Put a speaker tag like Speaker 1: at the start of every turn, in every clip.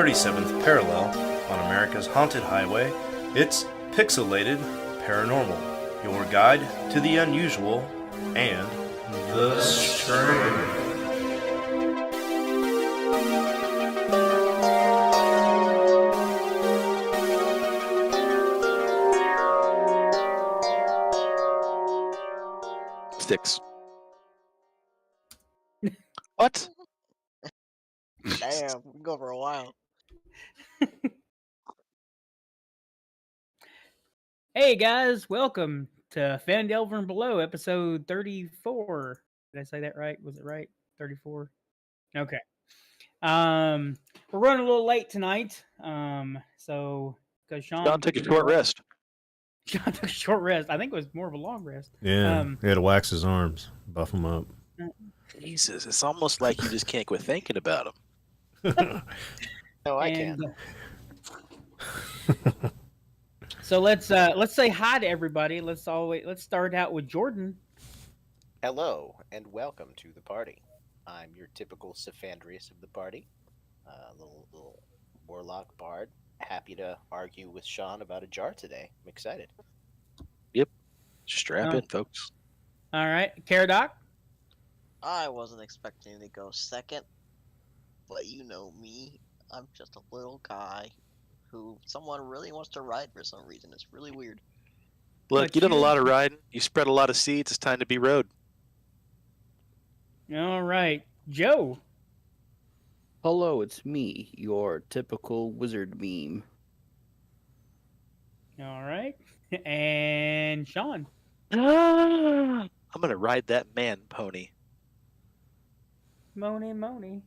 Speaker 1: 37th parallel on America's haunted highway, it's Pixelated Paranormal, your guide to the unusual and the strange.
Speaker 2: Sticks. What?
Speaker 3: Damn, we go for a while.
Speaker 4: Hey guys, welcome to Phandelever and Below, episode 34. Did I say that right? Was it right? 34? Okay. We're running a little late tonight. So because
Speaker 2: John took a short rest.
Speaker 4: John took a short rest. I think it was more of a long rest.
Speaker 1: Yeah, he had to wax his arms, buff them up.
Speaker 2: Jesus, it's almost like you just can't quit thinking about him.
Speaker 3: No, I can't.
Speaker 4: So let's say hi to everybody. Let's start out with Jordan.
Speaker 5: Hello and welcome to the party. I'm your typical Cephandrius of the party, little warlock bard. Happy to argue with Sean about a jar today. I'm excited.
Speaker 2: Yep, strap in, folks.
Speaker 4: All right, Caradoc.
Speaker 3: I wasn't expecting to go second, but you know me. I'm just a little guy who someone really wants to ride for some reason. It's really weird.
Speaker 2: Look, you done a lot of riding. You spread a lot of seeds. It's time to be rode.
Speaker 4: All right, Joe.
Speaker 6: Hello, it's me, your typical wizard meme.
Speaker 4: All right, and Sean.
Speaker 2: I'm gonna ride that man pony.
Speaker 4: Moni.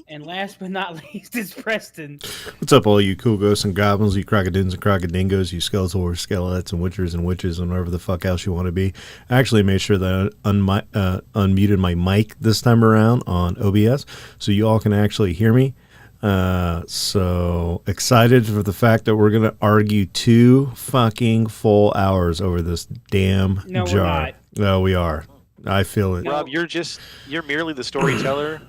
Speaker 4: And last but not least is Preston.
Speaker 1: What's up, all you cool ghosts and goblins, you crocodins and crocodingos, you skeletal skeletons and witchers and witches, and whatever the fuck else you want to be. I actually made sure that I unmuted my mic this time around on OBS, so you all can actually hear me. So excited for the fact that we're going to argue 2 fucking full hours over this damn
Speaker 4: No,
Speaker 1: jar.
Speaker 4: we're not.
Speaker 1: No, we are. I feel it.
Speaker 4: No.
Speaker 2: Rob, you're merely the storyteller.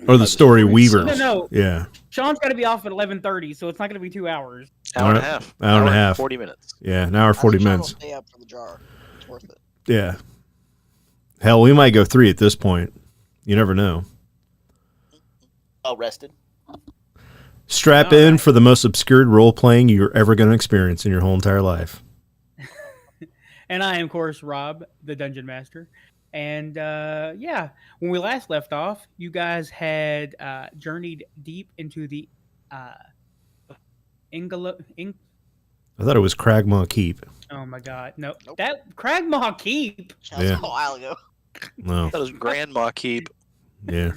Speaker 1: Or the story weaver.
Speaker 4: No.
Speaker 1: Yeah.
Speaker 4: Sean's got to be off at 11:30, so it's not going to be 2 hours.
Speaker 2: Hour and a half.
Speaker 1: Hour and a half.
Speaker 2: 40 minutes.
Speaker 1: Yeah, an hour, 40 minutes.
Speaker 3: Stay up for the jar. It's worth it.
Speaker 1: Yeah. Hell, we might go 3 at this point. You never know.
Speaker 5: Well rested.
Speaker 1: Strap
Speaker 4: All
Speaker 1: in
Speaker 4: right.
Speaker 1: for the most obscured role-playing you're ever going to experience in your whole entire life.
Speaker 4: And I am, of course, Rob, the Dungeon Master. And when we last left off, you guys had journeyed deep into the
Speaker 1: I thought it was Cragmaw Keep.
Speaker 4: Oh my God, no,
Speaker 3: Nope.
Speaker 4: that Cragmaw Keep.
Speaker 3: That was
Speaker 1: Yeah.
Speaker 3: a while ago.
Speaker 1: No.
Speaker 2: That was Grandma Keep.
Speaker 1: Yeah.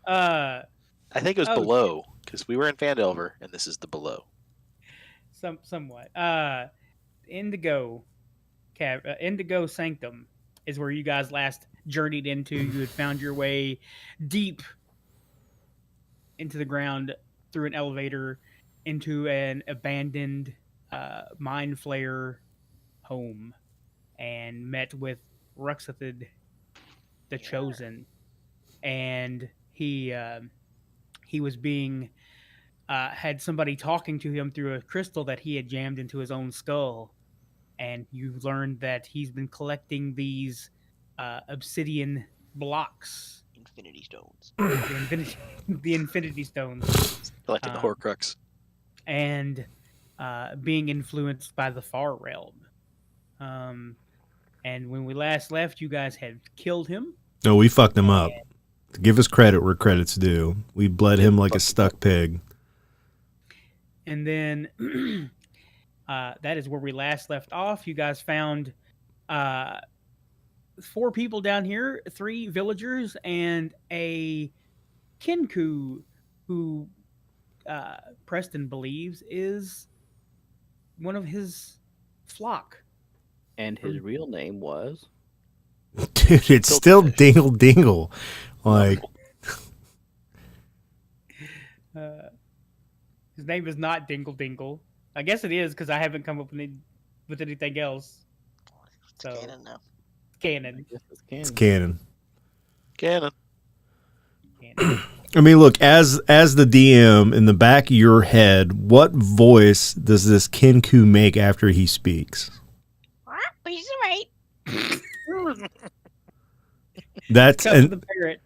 Speaker 2: I think it was
Speaker 4: Oh,
Speaker 2: below, because we were in Phandelever, and this is the below.
Speaker 4: Somewhat. Indigo Sanctum is where you guys last journeyed into. You had found your way deep into the ground through an elevator into an abandoned mind flayer home and met with Ruxathid the Chosen. And he was being had somebody talking to him through a crystal that he had jammed into his own skull. And you learned that he's been collecting these obsidian blocks.
Speaker 3: Infinity Stones.
Speaker 4: The Infinity Stones.
Speaker 2: Collecting the Horcrux.
Speaker 4: And being influenced by the Far Realm. And when we last left, you guys had killed him.
Speaker 1: No, we fucked him up. To give us credit where credit's due. We bled him like a stuck pig.
Speaker 4: And then that is where we last left off. You guys found 4 people down here, 3 villagers, and a Kenku who Preston believes is one of his flock.
Speaker 6: And his real name was?
Speaker 1: Dude, it's still Dingle Dingle. Like,
Speaker 4: His name is not Dingle Dingle. I guess it is because I haven't come up with anything else.
Speaker 3: It's
Speaker 4: So
Speaker 3: canon now.
Speaker 4: canon.
Speaker 1: it's canon.
Speaker 2: Cannon.
Speaker 4: Canon.
Speaker 1: I mean, look, as the DM, in the back of your head, what voice does this Kenku make after he speaks?
Speaker 3: He's right.
Speaker 1: That's
Speaker 4: Cut to the parrot.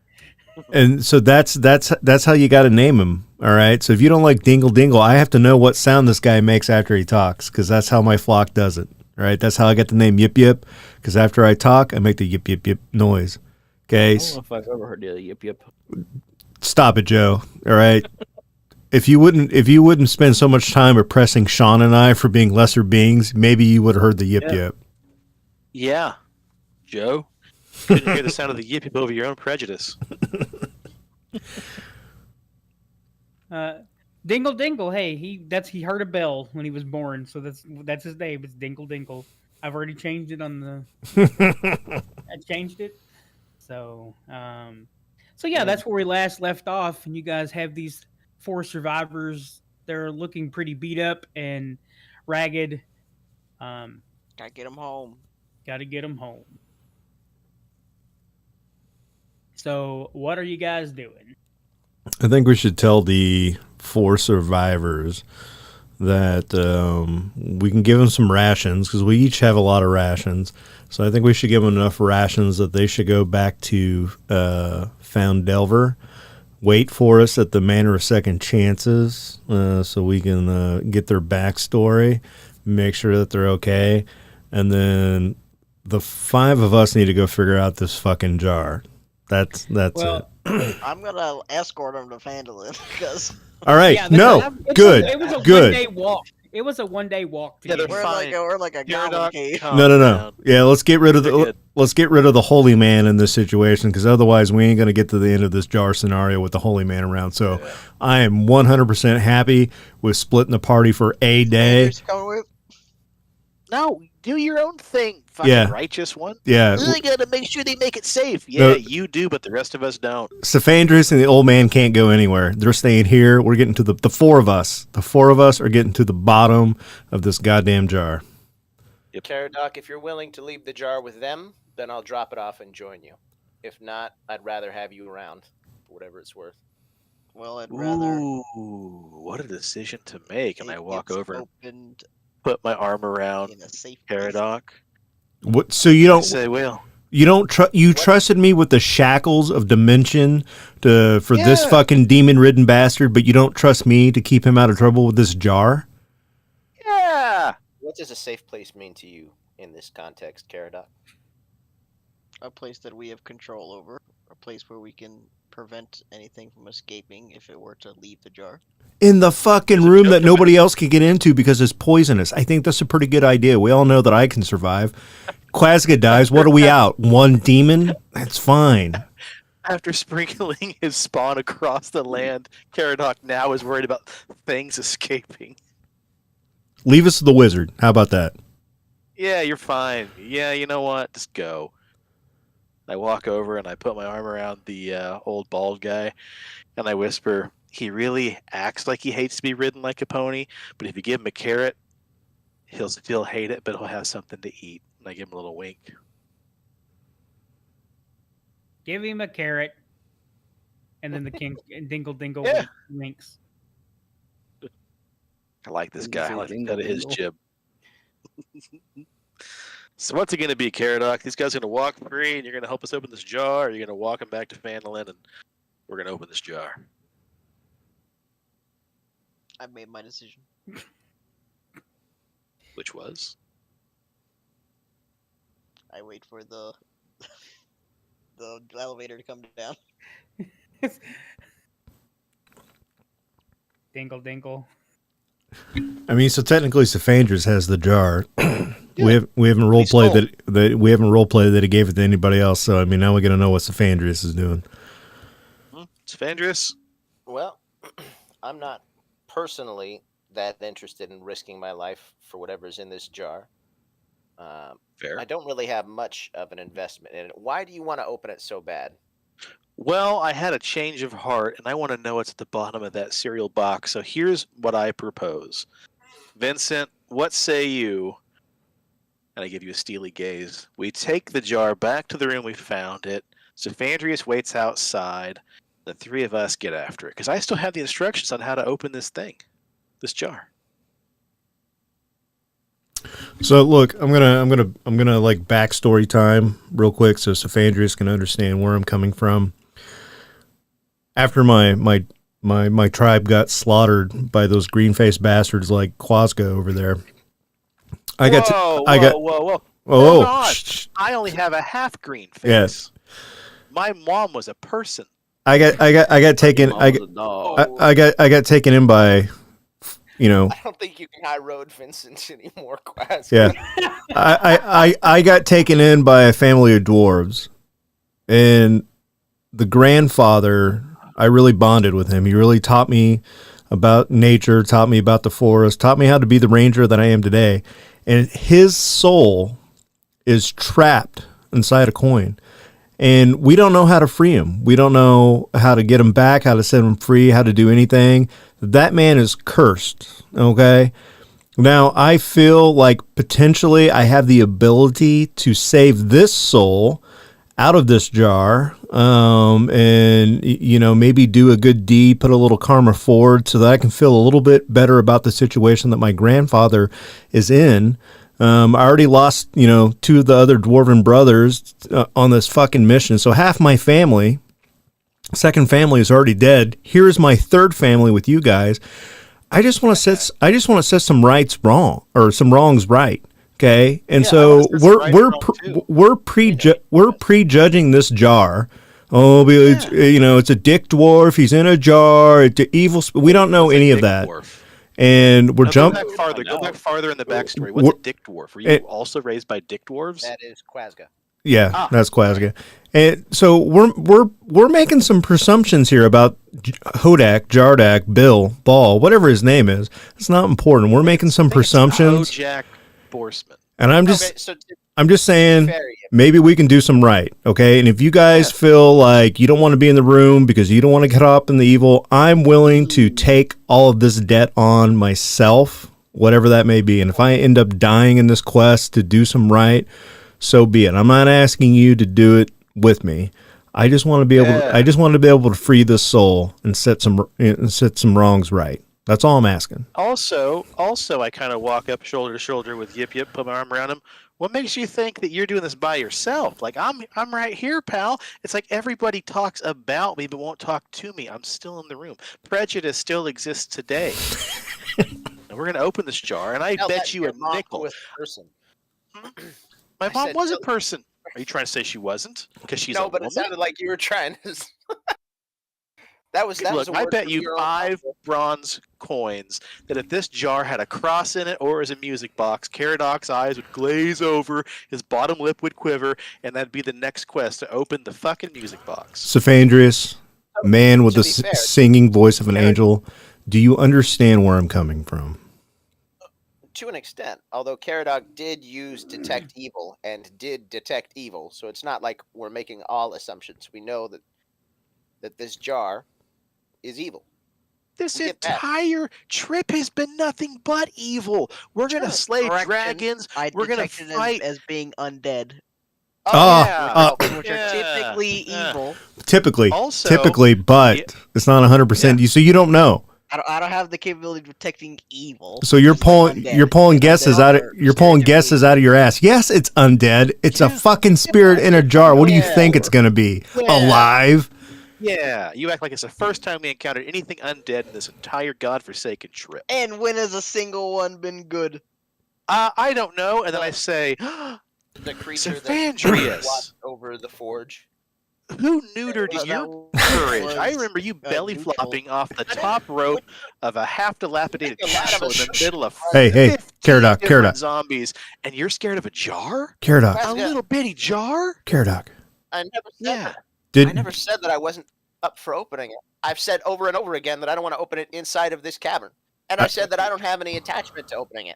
Speaker 1: and so that's how you got to name him. All right. So if you don't like Dingle Dingle, I have to know what sound this guy makes after he talks, because that's how my flock does it. All right. That's how I get the name Yip Yip, because after I talk, I make the yip yip yip noise. Okay.
Speaker 6: I don't know if I've ever heard the Yip Yip.
Speaker 1: Stop it, Joe. All right. If you wouldn't spend so much time oppressing Sean and I for being lesser beings, maybe you would have heard the Yip Yip.
Speaker 2: Yeah, Joe. Couldn't hear the sound of the yip yip over your own prejudice.
Speaker 4: Dingle Dingle. Hey, he heard a bell when he was born, so that's his name. It's Dingle Dingle. I've already changed it on the. I changed it. So yeah, that's where we last left off, and you guys have these 4 survivors. They're looking pretty beat up and ragged.
Speaker 3: Gotta get him home.
Speaker 4: Gotta get them home. So, what are you guys doing?
Speaker 1: I think we should tell the 4 survivors that we can give them some rations, because we each have a lot of rations. So I think we should give them enough rations that they should go back to Phandelever, wait for us at the Manor of Second Chances, so we can get their backstory, make sure that they're okay, and then the 5 of us need to go figure out this fucking jar. That's
Speaker 4: Well,
Speaker 1: it.
Speaker 3: I'm gonna escort him to Phandelever because
Speaker 1: All right.
Speaker 4: yeah,
Speaker 1: Good.
Speaker 4: It was a
Speaker 1: Good.
Speaker 4: 1-day walk. It was a 1-day walk. To
Speaker 2: Yeah,
Speaker 4: get
Speaker 2: they're
Speaker 4: here.
Speaker 3: we're like a goblin
Speaker 2: Caradoc,
Speaker 3: cave.
Speaker 2: calm
Speaker 1: No.
Speaker 2: down.
Speaker 1: Yeah, let's get rid of
Speaker 2: They're
Speaker 1: the
Speaker 2: good.
Speaker 1: holy man in this situation, because otherwise we ain't gonna get to the end of this jar scenario with the holy man around. So I am 100% happy with splitting the party for a day.
Speaker 3: Who's coming with?
Speaker 2: No, do your own thing, fucking
Speaker 1: Yeah.
Speaker 2: righteous one.
Speaker 1: Yeah,
Speaker 2: I gotta make sure they make it safe. Yeah,
Speaker 1: No.
Speaker 2: you do, but the rest of us don't.
Speaker 1: Cephandrius and the old man can't go anywhere. They're staying here. We're getting to the 4 of us. The 4 of us are getting to the bottom of this goddamn jar.
Speaker 5: Caradoc, if you're willing to leave the jar with them, then I'll drop it off and join you. If not, I'd rather have you around, for whatever it's worth.
Speaker 3: Well, I'd rather.
Speaker 2: Ooh, what a decision to make! And I
Speaker 3: it
Speaker 2: walk
Speaker 3: gets
Speaker 2: over and
Speaker 3: opened
Speaker 2: put my arm around
Speaker 3: in a safe place.
Speaker 2: Caradoc.
Speaker 1: What? So you
Speaker 2: I
Speaker 1: don't
Speaker 2: say, well,
Speaker 1: trusted me with the shackles of dimension for this
Speaker 2: Yeah.
Speaker 1: fucking demon-ridden bastard, but you don't trust me to keep him out of trouble with this jar?
Speaker 2: yeah.
Speaker 5: What does a safe place mean to you in this context, Caradoc?
Speaker 3: A place that we have control over. A place where we can prevent anything from escaping if it were to leave the jar.
Speaker 1: In the fucking room that nobody else can get into because it's poisonous. I think that's a pretty good idea. We all know that I can survive. Quazga dies. What are we out? 1 demon? That's fine.
Speaker 2: After sprinkling his spawn across the land, Caradoc now is worried about things escaping.
Speaker 1: Leave us to the wizard. How about that?
Speaker 2: Yeah, you're fine. Yeah, you know what? Just go. I walk over and I put my arm around the old bald guy, and I whisper, he really acts like he hates to be ridden like a pony, but if you give him a carrot, he'll still hate it, but he'll have something to eat. And I give him a little wink.
Speaker 4: Give him a carrot, and then the king Dingle Dingle
Speaker 2: Yeah.
Speaker 4: winks.
Speaker 2: I like this
Speaker 6: Dingle,
Speaker 2: guy. I like the
Speaker 6: dingle,
Speaker 2: cut of his
Speaker 6: dingle.
Speaker 2: jib. So what's it going to be, Caradoc? These guys are going to walk free, and you're going to help us open this jar, or you're going to walk them back to Phandelever, and we're going to open this jar.
Speaker 3: I've made my decision.
Speaker 2: Which was?
Speaker 3: I wait for the the elevator to come down.
Speaker 4: Dingle Dingle.
Speaker 1: I mean, so technically, Cephandrius has the jar. We haven't role played that we haven't role played that he gave it to anybody else. So I mean, now we're gonna know what Cephandrius is doing.
Speaker 2: Cephandrius?
Speaker 5: Well, I'm not personally that interested in risking my life for whatever's in this jar.
Speaker 2: Fair.
Speaker 5: I don't really have much of an investment in it. Why do you want to open it so bad?
Speaker 2: Well, I had a change of heart, and I want to know what's at the bottom of that cereal box. So here's what I propose. Vincent, what say you? And I give you a steely gaze. We take the jar back to the room we found it. Cephandrius waits outside, The three of us get after it because I still have the instructions on how to open this jar.
Speaker 1: So look, I'm gonna like backstory time real quick so Cephandrius can understand where I'm coming from. After my tribe got slaughtered by those green-faced bastards like Quazga over there,
Speaker 2: Whoa!
Speaker 1: Oh,
Speaker 2: I only have a half green face.
Speaker 1: Yes.
Speaker 2: My mom was a person.
Speaker 1: I got taken. I got taken in by,
Speaker 5: I don't think you can high road Vincent anymore, Quazga.
Speaker 1: Yeah. I got taken in by a family of dwarves, and the grandfather, I really bonded with him. He really taught me about nature, taught me about the forest, taught me how to be the ranger that I am today. And his soul is trapped inside a coin. And we don't know how to free him. We don't know how to get him back, how to set him free, how to do anything. That man is cursed, okay? Now, I feel like potentially I have the ability to save this soul out of this jar, and, maybe do a good deed, put a little karma forward so that I can feel a little bit better about the situation that my grandfather is in. I already lost, 2 of the other dwarven brothers on this fucking mission. So half my family, second family, is already dead. Here's my third family with you guys. I just want to set some rights wrong, or some wrongs right. Okay, and so we're prejudging this jar. Oh, it's a dick dwarf. He's in a jar. It's an evil. We don't know any of that. Dwarf. And we're jumping.
Speaker 2: Go back farther in the backstory. What's a dick dwarf? Were you also raised by dick dwarves?
Speaker 5: That is Quazga.
Speaker 1: Yeah, that's Quazga. And so we're making some presumptions here about Hodak, Jardak, Bill, Ball, whatever his name is. It's not important. We're making some presumptions.
Speaker 2: Jack Borsman.
Speaker 1: And I'm just saying, maybe we can do some right, okay? And if you guys feel like you don't want to be in the room because you don't want to get up in the evil, I'm willing to take all of this debt on myself, whatever that may be. And if I end up dying in this quest to do some right, so be it. I'm not asking you to do it with me. I just want to be able to free this soul and set some wrongs right. That's all I'm asking.
Speaker 2: Also, I kind of walk up shoulder to shoulder with Yip Yip, put my arm around him. What makes you think that you're doing this by yourself? Like, I'm right here, pal. It's like everybody talks about me but won't talk to me. I'm still in the room. Prejudice still exists today. And we're going to open this jar, and I bet you a nickel.
Speaker 5: Person.
Speaker 2: My mom was a person. Are you trying to say she wasn't? Because she's
Speaker 5: no, but
Speaker 2: woman?
Speaker 5: It sounded like you were trying to... That was
Speaker 2: I bet you 5 bronze coins that if this jar had a cross in it or as a music box, Caradoc's eyes would glaze over, his bottom lip would quiver, and that'd be the next quest to open the fucking music box.
Speaker 1: Cephandrius, man with the singing voice of an angel, do you understand where I'm coming from?
Speaker 5: To an extent, although Caradoc did use detect evil and did detect evil, so it's not like we're making all assumptions. We know that this jar is evil.
Speaker 2: This entire trip has been nothing but evil. We're going to slay dragons. We're going to fight
Speaker 3: as being undead.
Speaker 2: Which
Speaker 3: are typically evil.
Speaker 1: Typically, but it's not 100%. So you don't know.
Speaker 3: I don't have the capability of detecting evil.
Speaker 1: So you're pulling guesses out of your ass. Yes, it's undead. It's a fucking spirit in a jar. What do you think it's going to be? Alive?
Speaker 2: Yeah, you act like it's the first time we encountered anything undead in this entire godforsaken trip.
Speaker 3: And when has a single one been good?
Speaker 2: I don't know. And then I say,
Speaker 5: the creature
Speaker 2: Cephandrius
Speaker 5: that over the forge.
Speaker 2: Who neutered your courage? I remember you belly flopping off the top rope of a half dilapidated castle in the middle of
Speaker 1: Hey, Caradoc.
Speaker 2: zombies, and you're scared of a jar?
Speaker 1: Caradoc.
Speaker 2: A little bitty jar?
Speaker 1: Caradoc.
Speaker 5: I never said that. I never said that I wasn't up for opening it. I've said over and over again that I don't want to open it inside of this cavern. And I said that I don't have any attachment to opening it.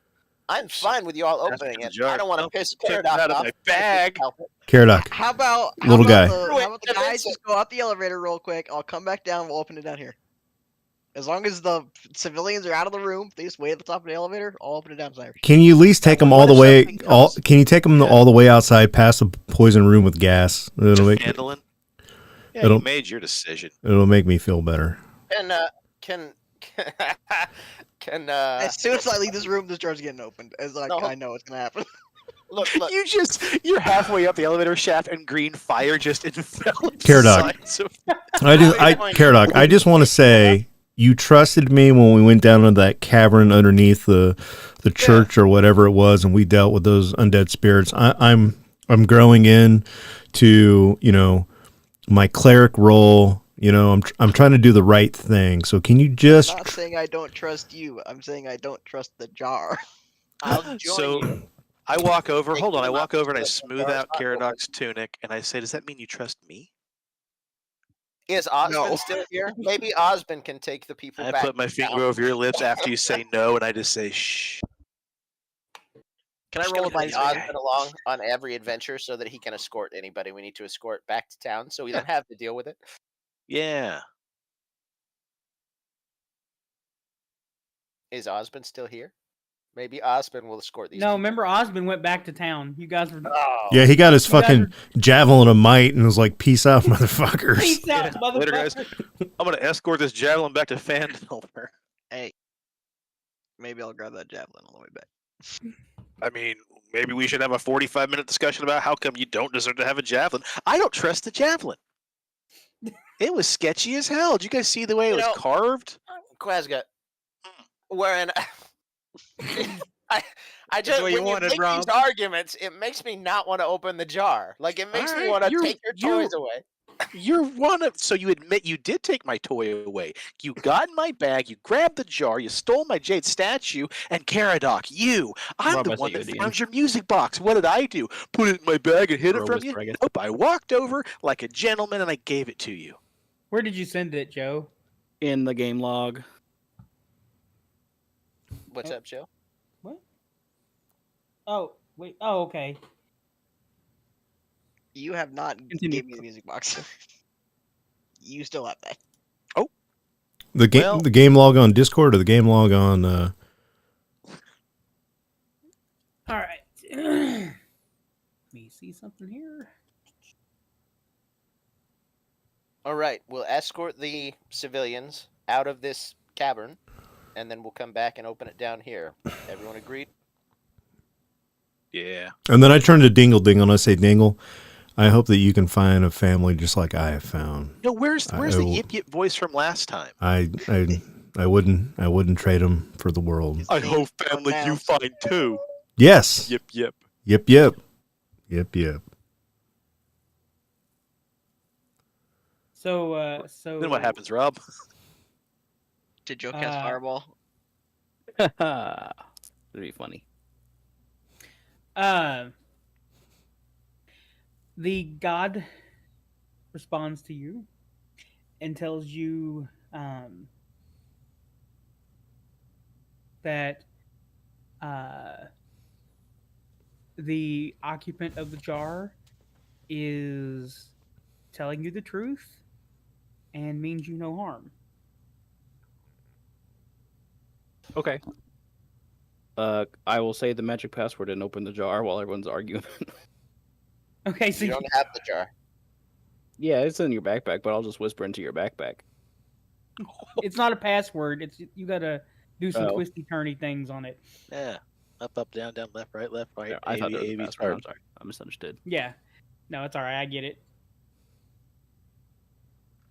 Speaker 5: I'm fine with you all opening it. I don't want to piss Caradoc
Speaker 2: out of my bag.
Speaker 1: Caradoc.
Speaker 3: How about
Speaker 1: the
Speaker 3: guys just go out the elevator real quick? I'll come back down. We'll open it down here. As long as the civilians are out of the room, they just wait at the top of the elevator. I'll open it downstairs.
Speaker 1: Can you at least take them all the way? Can you take them all the way outside, past the poison room with gas?
Speaker 2: Phandelever? Yeah,
Speaker 1: It'll-
Speaker 2: you made your decision.
Speaker 1: It'll make me feel better.
Speaker 5: Can
Speaker 3: As soon as I leave this room, this door's getting opened. As like
Speaker 5: No.
Speaker 3: I know it's gonna happen.
Speaker 5: look.
Speaker 2: You're halfway up the elevator shaft and green fire just envelops
Speaker 1: Caradoc.
Speaker 2: the sides of-
Speaker 1: Caradoc, I just want to say you trusted me when we went down into that cavern underneath the church or whatever it was, and we dealt with those undead spirits. I'm growing in to my cleric role. I'm trying to do the right thing. So can you just?
Speaker 3: I'm not saying I don't trust you. I'm saying I don't trust the jar.
Speaker 5: I'll join
Speaker 2: So
Speaker 5: you.
Speaker 2: I walk over.
Speaker 5: Take
Speaker 2: Hold on. I
Speaker 5: them
Speaker 2: walk
Speaker 5: up
Speaker 2: over and I
Speaker 5: to the
Speaker 2: smooth
Speaker 5: door's
Speaker 2: out
Speaker 5: not open.
Speaker 2: Caradoc's tunic, and I say, "Does that mean you trust me?"
Speaker 5: Is Osmond
Speaker 3: No.
Speaker 5: still here? Maybe Osmond can take the people
Speaker 2: I
Speaker 5: back.
Speaker 2: put my
Speaker 5: to
Speaker 2: finger
Speaker 5: town.
Speaker 2: over your lips after you say no, and I just say, "Shh."
Speaker 3: Can I
Speaker 5: Just
Speaker 3: roll
Speaker 5: gonna
Speaker 3: a
Speaker 5: bring
Speaker 3: dice?
Speaker 5: Osmond along on every adventure so that he can escort anybody we need to escort back to town, so we don't have to deal with it.
Speaker 2: Yeah.
Speaker 5: Is Osmond still here? Maybe Osmond will escort these.
Speaker 4: No,
Speaker 5: people.
Speaker 4: remember Osmond went back to town. You guys were
Speaker 5: Oh.
Speaker 1: Yeah, he got his
Speaker 4: You guys
Speaker 1: fucking javelin of might and was like, "Peace out, motherfuckers."
Speaker 4: peace out,
Speaker 2: Yeah, later, guys.
Speaker 4: motherfucker.
Speaker 2: I'm gonna escort this javelin back to Phandelever.
Speaker 3: Hey, maybe I'll grab that javelin on the way back.
Speaker 2: I mean, maybe we should have a 45-minute discussion about how come you don't deserve to have a javelin. I don't trust the javelin. It was sketchy as hell. Did you guys see the way it
Speaker 5: You
Speaker 2: was
Speaker 5: know-
Speaker 2: carved?
Speaker 5: Quazga, wherein I
Speaker 3: That's
Speaker 5: just
Speaker 3: what
Speaker 5: when
Speaker 3: you
Speaker 5: you
Speaker 3: wanted,
Speaker 5: make
Speaker 3: Rob.
Speaker 5: these arguments, it makes me not want to open the jar. Like it makes me
Speaker 2: Alright,
Speaker 5: want to
Speaker 2: you're-
Speaker 5: take your
Speaker 2: you're-
Speaker 5: toys away.
Speaker 2: You're one of. So you admit you did take my toy away. You got in my bag. You grabbed the jar. You stole my jade statue. And Caradoc, I'm
Speaker 6: Rob,
Speaker 2: the
Speaker 6: I
Speaker 2: one
Speaker 6: see you
Speaker 2: that
Speaker 6: at the
Speaker 2: found
Speaker 6: end.
Speaker 2: your music box. What did I do? Put it in my bag and hid it
Speaker 6: Roll
Speaker 2: from
Speaker 6: with
Speaker 2: you?
Speaker 6: dragon.
Speaker 2: Nope. I walked over like a gentleman and I gave it to you.
Speaker 4: Where did you send it, Joe?
Speaker 6: In the game log.
Speaker 5: What's up, Joe?
Speaker 4: What? Oh, wait. Oh, okay.
Speaker 3: You have not
Speaker 4: Continue.
Speaker 3: gave me the music box. You still have that.
Speaker 1: The game,
Speaker 2: Well-
Speaker 1: the game log on Discord or the game log on.
Speaker 4: All right. Let me see something here.
Speaker 5: All right, we'll escort the civilians out of this cavern, and then we'll come back and open it down here. Everyone agreed?
Speaker 2: Yeah.
Speaker 1: And then I turn to Dingle Dingle and I say, "Dingle, I hope that you can find a family just like I have found.
Speaker 2: No, where's the
Speaker 1: I-
Speaker 2: Yip Yip voice from last time?
Speaker 1: I wouldn't trade them for the world."
Speaker 2: I hope family you find too.
Speaker 1: Yes.
Speaker 2: Yip Yip.
Speaker 1: Yip yip. Yip yip.
Speaker 4: So,
Speaker 2: Then what happens, Rob?
Speaker 3: Did Joe cast Fireball?
Speaker 6: That'd be funny.
Speaker 4: The god responds to you and tells you that the occupant of the jar is telling you the truth and means you no harm.
Speaker 6: Okay. I will say the magic password and open the jar while everyone's arguing.
Speaker 4: Okay, so
Speaker 5: You don't have the jar.
Speaker 6: Yeah, it's in your backpack, but I'll just whisper into your backpack.
Speaker 4: it's not a password. It's you gotta do some
Speaker 6: Oh.
Speaker 4: twisty turny things on it.
Speaker 2: Yeah. Up, up, down, down, left, right,
Speaker 6: Yeah, I thought
Speaker 2: A,
Speaker 6: that was
Speaker 2: B,
Speaker 6: a
Speaker 2: A, B,
Speaker 6: password.
Speaker 2: or-
Speaker 6: I'm sorry. I misunderstood.
Speaker 4: Yeah. No, it's all right. I get it.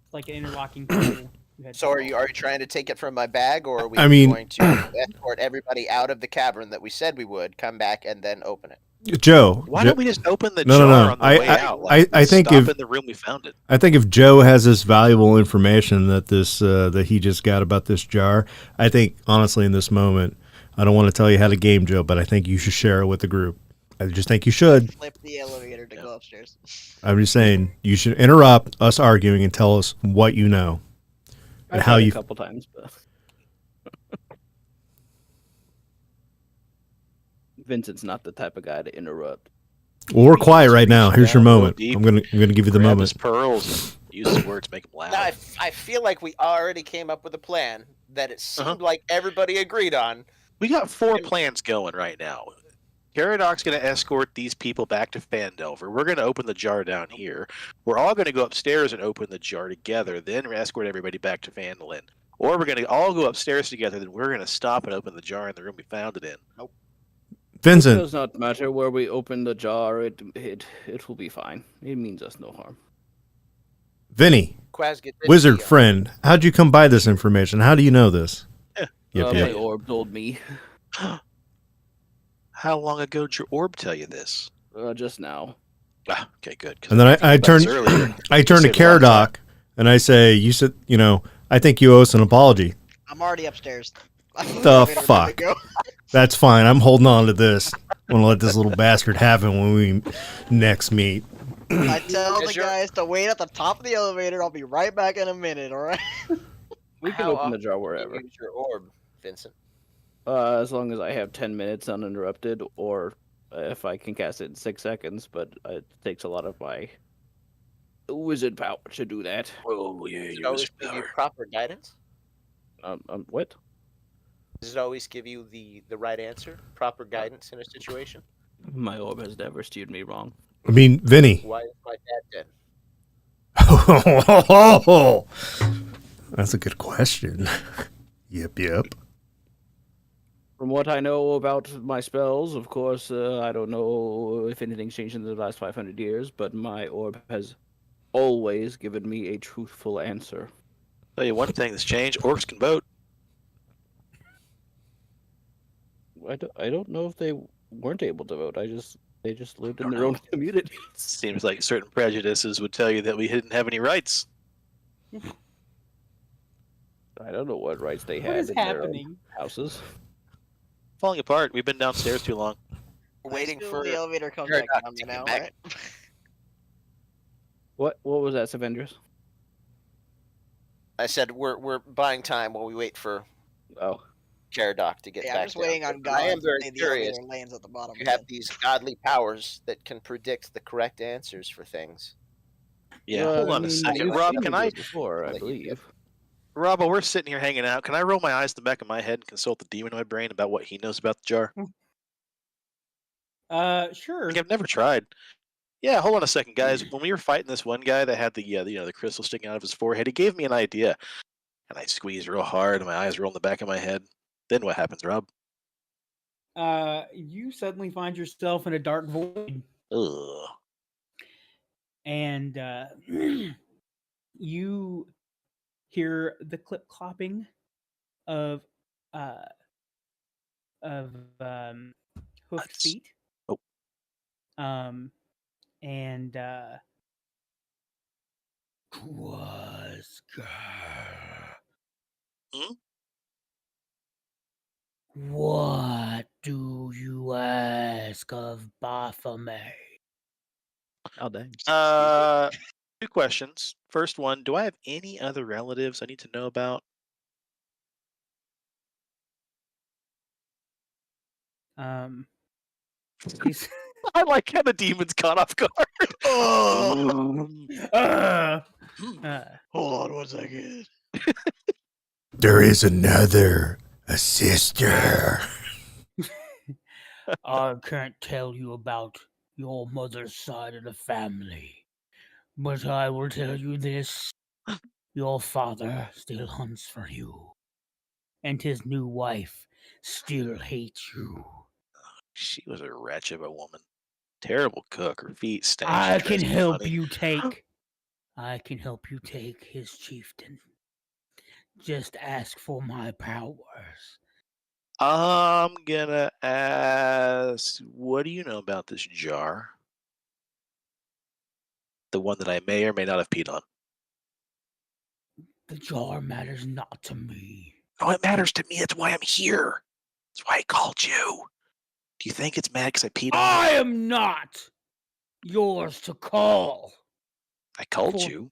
Speaker 4: It's like an interlocking puzzle. You had to
Speaker 5: So are
Speaker 4: solve.
Speaker 5: you trying to take it from my bag, or are we
Speaker 1: I mean-
Speaker 5: going to escort everybody out of the cavern that we said we would, come back, and then open it?
Speaker 1: Joe.
Speaker 2: Why
Speaker 1: Jo-
Speaker 2: don't we just open the
Speaker 1: No,
Speaker 2: jar
Speaker 1: no, no.
Speaker 2: on the
Speaker 1: I-
Speaker 2: way
Speaker 1: I-
Speaker 2: out?
Speaker 1: I think
Speaker 2: stop
Speaker 1: if-
Speaker 2: in the room we found it.
Speaker 1: I think if Joe has this valuable information that that he just got about this jar, I think honestly in this moment, I don't want to tell you how to game, Joe, but I think you should share it with the group. I just think you should.
Speaker 3: Flip the elevator to
Speaker 2: Yeah.
Speaker 3: go upstairs.
Speaker 1: I'm just saying you should interrupt us arguing and tell us what you know and
Speaker 6: I've
Speaker 1: how
Speaker 6: tried
Speaker 1: you.
Speaker 6: a couple times, but Vincent's not the type of guy to interrupt.
Speaker 1: Well, we're quiet right now. Here's your
Speaker 2: Down, go
Speaker 1: moment.
Speaker 2: deep,
Speaker 1: I'm gonna give you the
Speaker 2: Grab
Speaker 1: moment.
Speaker 2: his pearls. And use his words, make him loud.
Speaker 5: Now, I feel like we already came up with a plan that it seemed like everybody agreed on.
Speaker 2: We got 4 plans going right now. Caradoc's going to escort these people back to Phandelever. We're going to open the jar down here. We're all going to go upstairs and open the jar together, then escort everybody back to Phandalin. Or we're going to all go upstairs together, then we're going to stop and open the jar in the room we found it in.
Speaker 6: It
Speaker 1: Vincent,
Speaker 6: does not matter where we open the jar. It will be fine. It means us no harm.
Speaker 1: Vinny,
Speaker 5: Quazga did
Speaker 1: wizard
Speaker 5: the,
Speaker 1: friend, how'd you come by this information? How do you know this? Yep,
Speaker 6: My
Speaker 1: yep.
Speaker 6: orb told me
Speaker 2: How long ago did your orb tell you this?
Speaker 6: just now.
Speaker 2: Ah, okay, good. 'cause
Speaker 1: And then I
Speaker 2: about
Speaker 1: turn
Speaker 2: this earlier.
Speaker 1: I turn to
Speaker 2: saved a lot of time.
Speaker 1: Caradoc and I say, "You said, I think you owe us an apology."
Speaker 3: I'm already upstairs.
Speaker 1: The fuck? That's fine. I'm holding on to this. I'm gonna let this little bastard have it when we next meet.
Speaker 3: I tell the
Speaker 5: As you're-
Speaker 3: guys to wait at the top of the elevator. I'll be right back in a minute, alright?
Speaker 6: We can
Speaker 5: How
Speaker 6: open the
Speaker 5: often
Speaker 6: jar
Speaker 5: do you
Speaker 6: wherever.
Speaker 5: use your orb, Vincent?
Speaker 6: As long as I have 10 minutes uninterrupted, or if I can cast it in 6 seconds, but it takes a lot of my wizard power to do that.
Speaker 2: Oh, yeah,
Speaker 5: Does it
Speaker 2: your
Speaker 5: always
Speaker 2: wizard
Speaker 5: give you
Speaker 2: power.
Speaker 5: proper guidance?
Speaker 6: What?
Speaker 5: Does it always give you the right answer, proper guidance in a situation?
Speaker 6: My orb has never steered me wrong.
Speaker 1: I mean, Vinny.
Speaker 5: Why is my dad dead?
Speaker 1: That's a good question. Yep, yep.
Speaker 6: From what I know about my spells, of course, I don't know if anything's changed in the last 500 years, but my orb has always given me a truthful answer.
Speaker 2: Tell you one thing that's changed: orcs can vote.
Speaker 6: I don't know if they weren't able to vote. They just lived in their own community.
Speaker 2: Seems like certain prejudices would tell you that we didn't have any rights.
Speaker 6: I don't know what rights they
Speaker 4: What
Speaker 6: had
Speaker 4: is
Speaker 6: in their own
Speaker 4: happening?
Speaker 6: houses.
Speaker 2: Falling apart. We've been downstairs too long.
Speaker 5: We're waiting for
Speaker 3: the elevator comes
Speaker 5: Caradoc
Speaker 3: back down
Speaker 5: to
Speaker 3: to
Speaker 5: get
Speaker 3: now,
Speaker 5: back.
Speaker 3: right?
Speaker 6: What was that, Cephandrius?
Speaker 5: I said we're buying time while we wait for
Speaker 6: Oh,
Speaker 5: Caradoc to get
Speaker 3: Yeah,
Speaker 5: back.
Speaker 3: I'm just waiting
Speaker 5: down.
Speaker 3: on
Speaker 5: But
Speaker 3: God.
Speaker 5: I am very
Speaker 3: to say the
Speaker 5: curious.
Speaker 3: elevator lands at the bottom.
Speaker 5: You have these godly powers that can predict the correct answers for things.
Speaker 2: Yeah,
Speaker 6: well,
Speaker 2: hold
Speaker 6: I
Speaker 2: on a
Speaker 6: mean,
Speaker 2: second.
Speaker 6: you've
Speaker 2: Rob,
Speaker 6: seen
Speaker 2: can
Speaker 6: me do
Speaker 2: I...
Speaker 6: it before, I
Speaker 5: Like you did.
Speaker 6: believe.
Speaker 2: Rob, while we're sitting here hanging out, can I roll my eyes in the back of my head and consult the demon in my brain about what he knows about the jar?
Speaker 4: Sure.
Speaker 2: Like, I've never tried. Yeah, hold on a second, guys. When we were fighting this one guy that had the the crystal sticking out of his forehead, he gave me an idea, and I squeezed real hard, and my eyes rolled in the back of my head. Then what happens, Rob?
Speaker 4: You suddenly find yourself in a dark void,
Speaker 2: Ugh.
Speaker 4: and you hear the clip clopping of hoofed
Speaker 2: Nice.
Speaker 4: feet.
Speaker 2: Oh.
Speaker 4: And Quazga.
Speaker 2: Hmm?
Speaker 4: What do you ask of Baphomet?
Speaker 6: Oh, dang.
Speaker 2: 2 questions. First one, do I have any other relatives I need to know about?
Speaker 4: He's
Speaker 2: I like how the demon's caught off guard. Hold on 1 second.
Speaker 1: There is another, a sister.
Speaker 4: I can't tell you about your mother's side of the family, but I will tell you this. Your father still hunts for you, and his new wife still hates you.
Speaker 2: She was a wretch of a woman. Terrible cook. Her feet stank.
Speaker 4: I
Speaker 2: She
Speaker 4: can
Speaker 2: drives me
Speaker 4: help
Speaker 2: funny.
Speaker 4: you take. I can help you take his chieftain. Just ask for my powers.
Speaker 2: I'm gonna ask, what do you know about this jar? The one that I may or may not have peed on.
Speaker 4: The jar matters not to me.
Speaker 2: No, it matters to me. That's why I'm here. That's why I called you. Do you think it's mad because I peed on
Speaker 4: I
Speaker 2: it?
Speaker 4: am not yours to call
Speaker 2: I called
Speaker 4: for-
Speaker 2: you.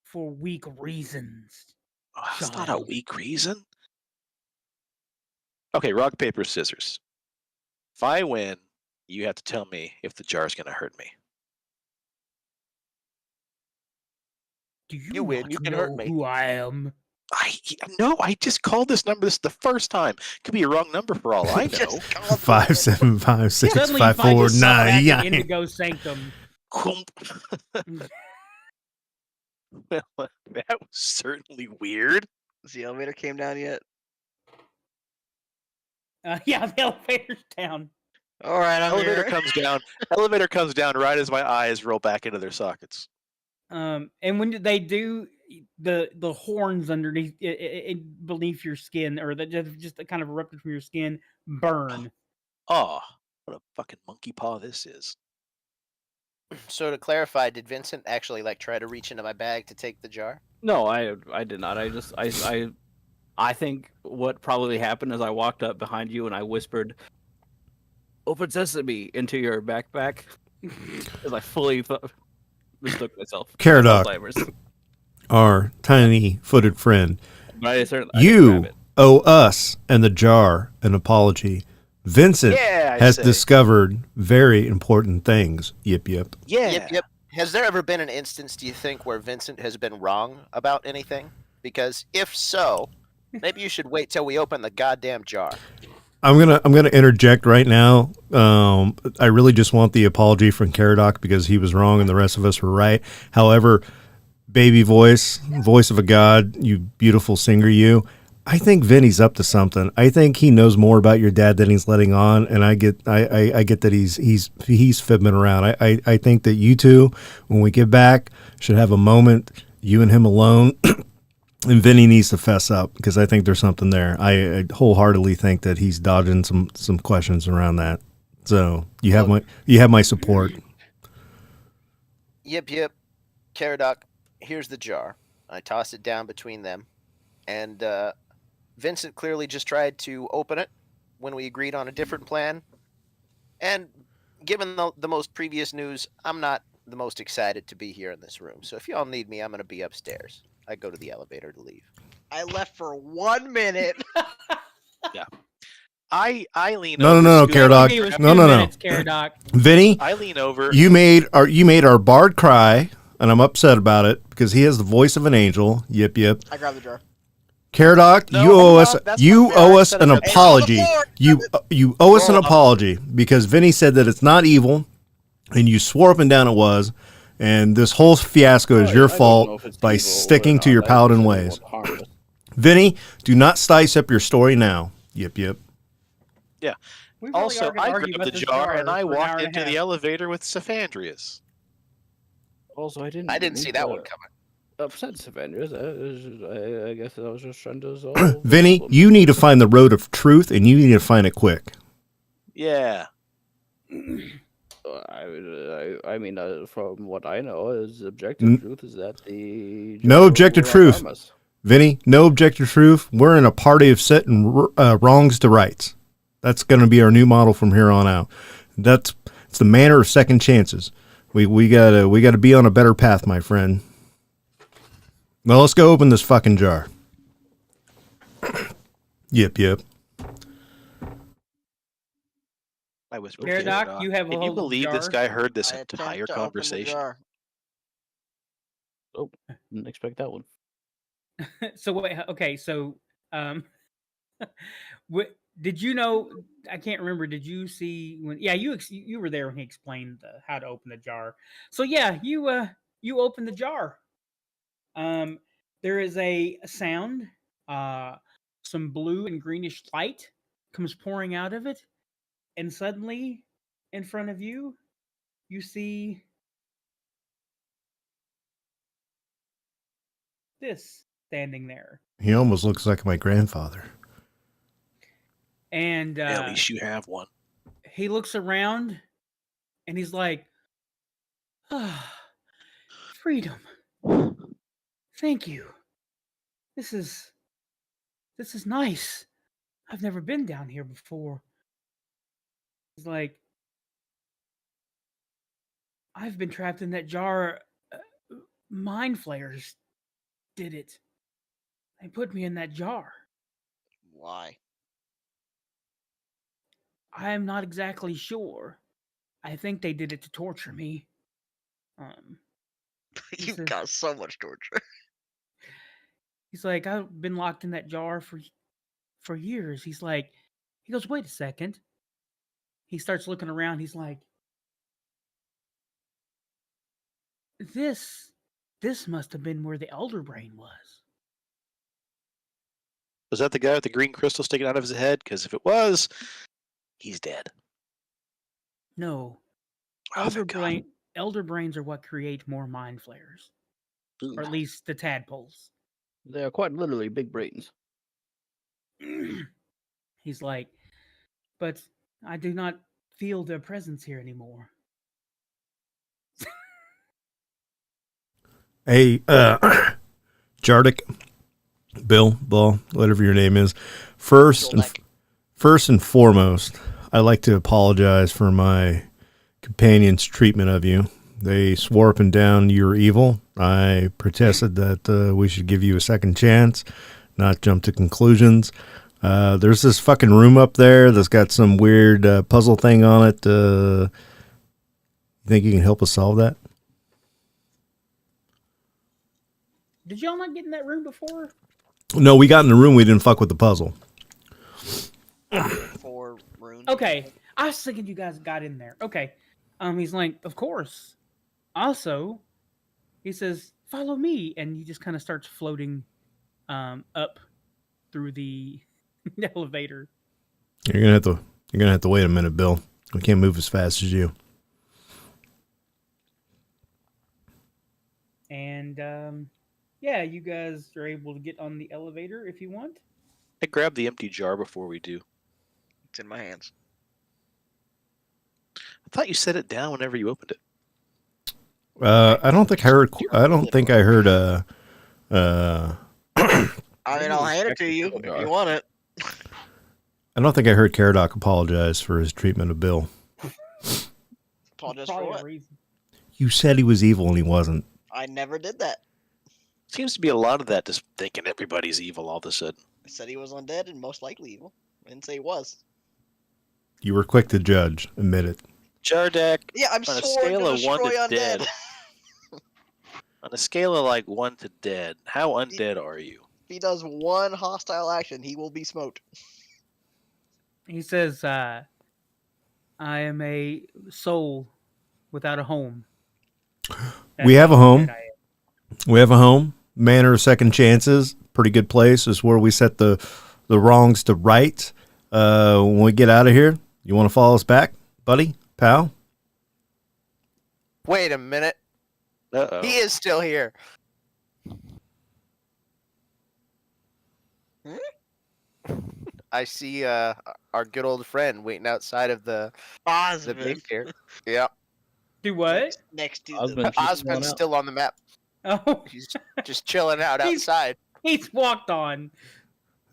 Speaker 4: for weak reasons.
Speaker 2: Oh, that's not a
Speaker 4: child.
Speaker 2: weak reason. Okay, rock, paper, scissors. If I win, you have to tell me if the jar's going to hurt me.
Speaker 4: Do you,
Speaker 5: You win,
Speaker 4: not
Speaker 5: you can
Speaker 4: know
Speaker 5: hurt me.
Speaker 4: who I am?
Speaker 2: I just called this number. This is the first time. Could be a wrong number for all I know.
Speaker 3: Just call it
Speaker 1: 575
Speaker 4: Suddenly you find yourself back in
Speaker 1: 654
Speaker 4: Indigo Sanctum.
Speaker 2: Well, that was certainly weird.
Speaker 3: Has the elevator came down yet?
Speaker 4: Yeah, the elevator's down.
Speaker 3: All right, I'm
Speaker 2: Elevator
Speaker 3: here.
Speaker 2: comes down. Elevator comes down right as my eyes roll back into their sockets.
Speaker 4: And when they do, the horns underneath, beneath your skin, or that just kind of erupted from your skin, burn.
Speaker 2: Oh, what a fucking monkey paw this is.
Speaker 5: So to clarify, did Vincent actually try to reach into my bag to take the jar?
Speaker 6: No, I did not. I think what probably happened is I walked up behind you and I whispered, "Open sesame" into your backpack, because I fully mistook myself.
Speaker 1: Caradoc,
Speaker 6: Alzheimer's.
Speaker 1: our tiny-footed friend,
Speaker 6: But I didn't grab
Speaker 1: you
Speaker 6: it.
Speaker 1: owe us and the jar an apology. Vincent
Speaker 2: Yeah, I
Speaker 1: has
Speaker 2: say.
Speaker 1: discovered very important things. Yip yip.
Speaker 2: Yeah.
Speaker 5: Yep. Has there ever been an instance, do you think, where Vincent has been wrong about anything? Because if so, maybe you should wait till we open the goddamn jar.
Speaker 1: I'm gonna interject right now. I really just want the apology from Caradoc because he was wrong and the rest of us were right. However, baby voice of a god, you beautiful singer, you. I think Vinny's up to something. I think he knows more about your dad than he's letting on, and I get that he's fibbing around. I think that you two, when we get back, should have a moment, you and him alone. And Vinny needs to fess up because I think there's something there. I wholeheartedly think that he's dodging some questions around that. So you have my support.
Speaker 5: Yip. Caradoc, here's the jar. I tossed it down between them. And Vincent clearly just tried to open it when we agreed on a different plan. And given the most previous news, I'm not the most excited to be here in this room. So if y'all need me, I'm going to be upstairs. I go to the elevator to leave.
Speaker 3: I left for 1 minute.
Speaker 2: I lean
Speaker 1: No,
Speaker 2: over.
Speaker 1: no,
Speaker 2: scoop
Speaker 1: Caradoc.
Speaker 2: up-
Speaker 4: It was
Speaker 1: No,
Speaker 4: 2
Speaker 1: no, no.
Speaker 4: minutes, Caradoc.
Speaker 1: Vinny,
Speaker 2: I lean over.
Speaker 1: you made our bard cry, and I'm upset about it because he has the voice of an angel. Yip yip.
Speaker 3: I grabbed the jar.
Speaker 1: Caradoc,
Speaker 2: No,
Speaker 1: you owe
Speaker 2: hold
Speaker 1: us
Speaker 2: on, that's
Speaker 1: you
Speaker 2: not fair.
Speaker 1: owe
Speaker 2: I
Speaker 1: us
Speaker 2: said
Speaker 1: an
Speaker 2: it got-
Speaker 1: apology.
Speaker 3: It's on the
Speaker 1: You owe us an
Speaker 2: Roll up.
Speaker 1: apology because Vinny said that it's not evil, and you swore up and down it was, and this whole fiasco is
Speaker 6: I
Speaker 1: your
Speaker 6: don't know
Speaker 1: fault
Speaker 6: if it's
Speaker 1: by
Speaker 6: evil
Speaker 1: sticking
Speaker 6: or
Speaker 1: to
Speaker 6: not.
Speaker 1: your
Speaker 6: I
Speaker 1: paladin
Speaker 6: just
Speaker 1: ways.
Speaker 6: want harmless.
Speaker 1: Vinny, do not spice up your story now. Yip yip.
Speaker 4: We really
Speaker 2: Also,
Speaker 4: are gonna
Speaker 2: I
Speaker 4: argue
Speaker 2: grabbed
Speaker 4: about
Speaker 2: the
Speaker 4: this
Speaker 2: jar and I
Speaker 4: for an hour
Speaker 2: walked
Speaker 4: and a
Speaker 2: into
Speaker 4: half.
Speaker 2: the elevator with Cephandrius.
Speaker 6: Also, I didn't
Speaker 5: I didn't see that one coming.
Speaker 6: upset Cephandrius. I guess I was just trying to solve the
Speaker 1: Vinny,
Speaker 6: problem.
Speaker 1: you need to find the road of truth, and you need to find it quick.
Speaker 2: Yeah.
Speaker 6: I mean, from what I know, is objective truth is that the
Speaker 1: No objective
Speaker 6: will
Speaker 1: truth.
Speaker 6: harm us.
Speaker 1: Vinny, no objective truth. We're in a party of setting wrongs to rights. That's going to be our new model from here on out. It's the manner of second chances. We gotta be on a better path, my friend. Well, let's go open this fucking jar. Yip yip.
Speaker 2: I whispered.
Speaker 4: Caradoc,
Speaker 2: Caradoc,
Speaker 4: you have a
Speaker 2: Can you
Speaker 4: whole
Speaker 2: believe this
Speaker 4: jar?
Speaker 2: guy heard this
Speaker 3: I attempt
Speaker 2: entire
Speaker 3: to open the
Speaker 2: conversation?
Speaker 3: jar.
Speaker 6: Oh, didn't expect that one.
Speaker 4: So wait, okay, so did you know? I can't remember. Did you see when? Yeah, you were there when he explained how to open the jar. So yeah, you opened the jar. There is a sound. Some blue and greenish light comes pouring out of it, and suddenly, in front of you, you see this standing there.
Speaker 1: He almost looks like my grandfather.
Speaker 4: And
Speaker 2: Yeah, at least you have one.
Speaker 4: he looks around and he's like, freedom. Thank you. This is nice. I've never been down here before. He's like, I've been trapped in that jar. Mind flayers did it. They put me in that jar.
Speaker 3: Why?
Speaker 4: I am not exactly sure. I think they did it to torture me.
Speaker 3: You've
Speaker 4: is-
Speaker 3: got so much torture.
Speaker 4: He's like, I've been locked in that jar for years. He goes, wait a second. He starts looking around. He's like, this must have been where the elder brain was.
Speaker 2: Was that the guy with the green crystal sticking out of his head? Because if it was, he's dead.
Speaker 4: No.
Speaker 2: Oh, thank God.
Speaker 4: Elder brains are what create more mind flares.
Speaker 2: Ooh.
Speaker 4: Or at least the tadpoles.
Speaker 6: They are quite literally big brains.
Speaker 4: He's like, but I do not feel their presence here anymore.
Speaker 1: Hey, Jardic, Bill, Ball, whatever your name is. First and foremost, I'd like to apologize for my companion's treatment of you. They swore up and down you were evil. I protested that we should give you a second chance, not jump to conclusions. There's this fucking room up there that's got some weird puzzle thing on it. You think you can help us solve that?
Speaker 4: Did y'all not get in that room before?
Speaker 1: No, we got in the room. We didn't fuck with the puzzle.
Speaker 3: 4 runes.
Speaker 4: Okay. I was thinking you guys got in there. Okay. He's like, of course. Also, he says, follow me. And he just kind of starts floating up through the elevator.
Speaker 1: You're gonna have to wait a minute, Bill. We can't move as fast as you.
Speaker 4: And yeah, you guys are able to get on the elevator if you want.
Speaker 2: I grabbed the empty jar before we do.
Speaker 3: It's in my hands.
Speaker 2: I thought you set it down whenever you opened it.
Speaker 1: I don't think I heard.
Speaker 3: I mean, I'll hand it to you if you want it.
Speaker 1: I don't think I heard Caradoc apologize for his treatment of Bill.
Speaker 3: Apologize for
Speaker 4: Probably a
Speaker 3: what?
Speaker 4: reason.
Speaker 1: You said he was evil and he wasn't.
Speaker 3: I never did that.
Speaker 2: Seems to be a lot of that, just thinking everybody's evil all of a sudden.
Speaker 3: I said he was undead and most likely evil. I didn't say he was.
Speaker 1: You were quick to judge. Admit it.
Speaker 2: Jardak,
Speaker 3: Yeah, I'm
Speaker 2: on a
Speaker 3: sworn
Speaker 2: scale
Speaker 3: to
Speaker 2: of 1
Speaker 3: destroy
Speaker 2: to
Speaker 3: undead.
Speaker 2: dead. On a scale of like 1 to dead, how undead are you?
Speaker 3: If he does one hostile action, he will be smoked.
Speaker 4: He says, I am a soul without a home.
Speaker 1: We have a
Speaker 4: how
Speaker 1: home.
Speaker 4: undead I am.
Speaker 1: We have a home. Manor of Second Chances. Pretty good place. Is where we set the wrongs to right. When we get out of here, you want to follow us back, buddy, pal?
Speaker 5: Wait a minute.
Speaker 2: Uh-oh.
Speaker 5: He is still here. I see our good old friend waiting outside of the base here. Yeah.
Speaker 4: Do what?
Speaker 3: Next to
Speaker 6: Osmond.
Speaker 3: the...
Speaker 5: Osmond's still on the map.
Speaker 4: Oh,
Speaker 5: He's just chilling out
Speaker 4: He's-
Speaker 5: outside.
Speaker 4: he's walked on.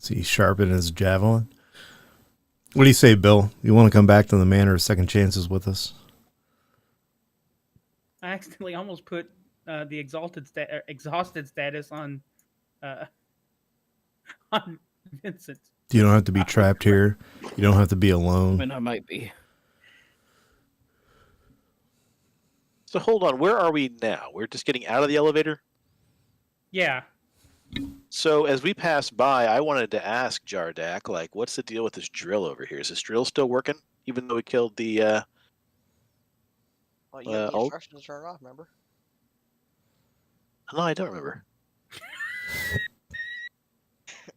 Speaker 1: Is he sharpening his javelin? What do you say, Bill? You want to come back to the Manor of Second Chances with us?
Speaker 4: I accidentally almost put the exhausted status on Vincent.
Speaker 1: You don't have to be trapped here. You don't have to be
Speaker 6: I
Speaker 1: alone.
Speaker 6: mean, I might be.
Speaker 2: So hold on, where are we now? We're just getting out of the elevator?
Speaker 4: Yeah.
Speaker 2: So as we pass by, I wanted to ask Jardak, like, what's the deal with this drill over here? Is this drill still working? Even though we killed the
Speaker 3: Well, you have the
Speaker 2: oh.
Speaker 3: instructions to turn it off, remember?
Speaker 2: No, I don't remember.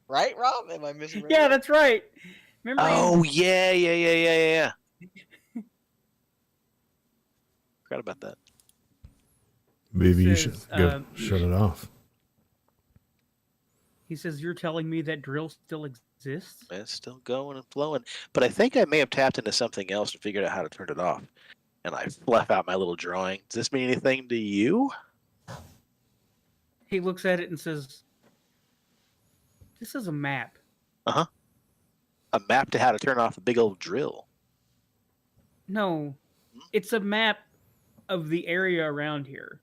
Speaker 3: Right, Rob? Am I missing?
Speaker 4: Yeah, that's right. Remember?
Speaker 2: Oh yeah. Forgot about that.
Speaker 1: Maybe you
Speaker 4: Says,
Speaker 1: should go shut it off.
Speaker 4: He says, you're telling me that drill still exists?
Speaker 2: It's still going and flowing. But I think I may have tapped into something else and figured out how to turn it off. And I left out my little drawing. Does this mean anything to you?
Speaker 4: He looks at it and says, this is a map.
Speaker 2: A map to how to turn off a big old drill.
Speaker 4: No, it's a map of the area around here.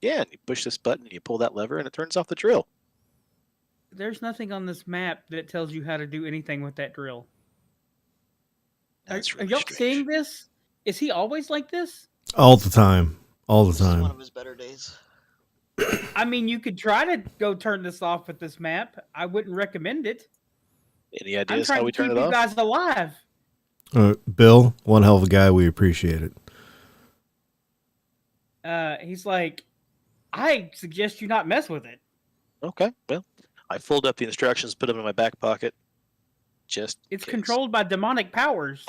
Speaker 2: Yeah, and you push this button and you pull that lever and it turns off the drill.
Speaker 4: There's nothing on this map that tells you how to do anything with that drill.
Speaker 2: That's
Speaker 4: Are
Speaker 2: really
Speaker 4: y'all
Speaker 2: strange.
Speaker 4: seeing this? Is he always like this?
Speaker 1: All the time. All the
Speaker 3: This is one
Speaker 1: time.
Speaker 3: of his better days.
Speaker 4: I mean, you could try to go turn this off with this map. I wouldn't recommend it.
Speaker 2: Any
Speaker 4: I'm
Speaker 2: ideas
Speaker 4: trying
Speaker 2: how
Speaker 4: to
Speaker 2: we
Speaker 4: keep
Speaker 2: turn it
Speaker 4: you
Speaker 2: off?
Speaker 4: guys alive.
Speaker 1: Bill, one hell of a guy. We appreciate it.
Speaker 4: He's like, I suggest you not mess with it.
Speaker 2: Okay, well, I fold up the instructions, put them in my back pocket. Just in
Speaker 4: It's
Speaker 2: case.
Speaker 4: controlled by demonic powers.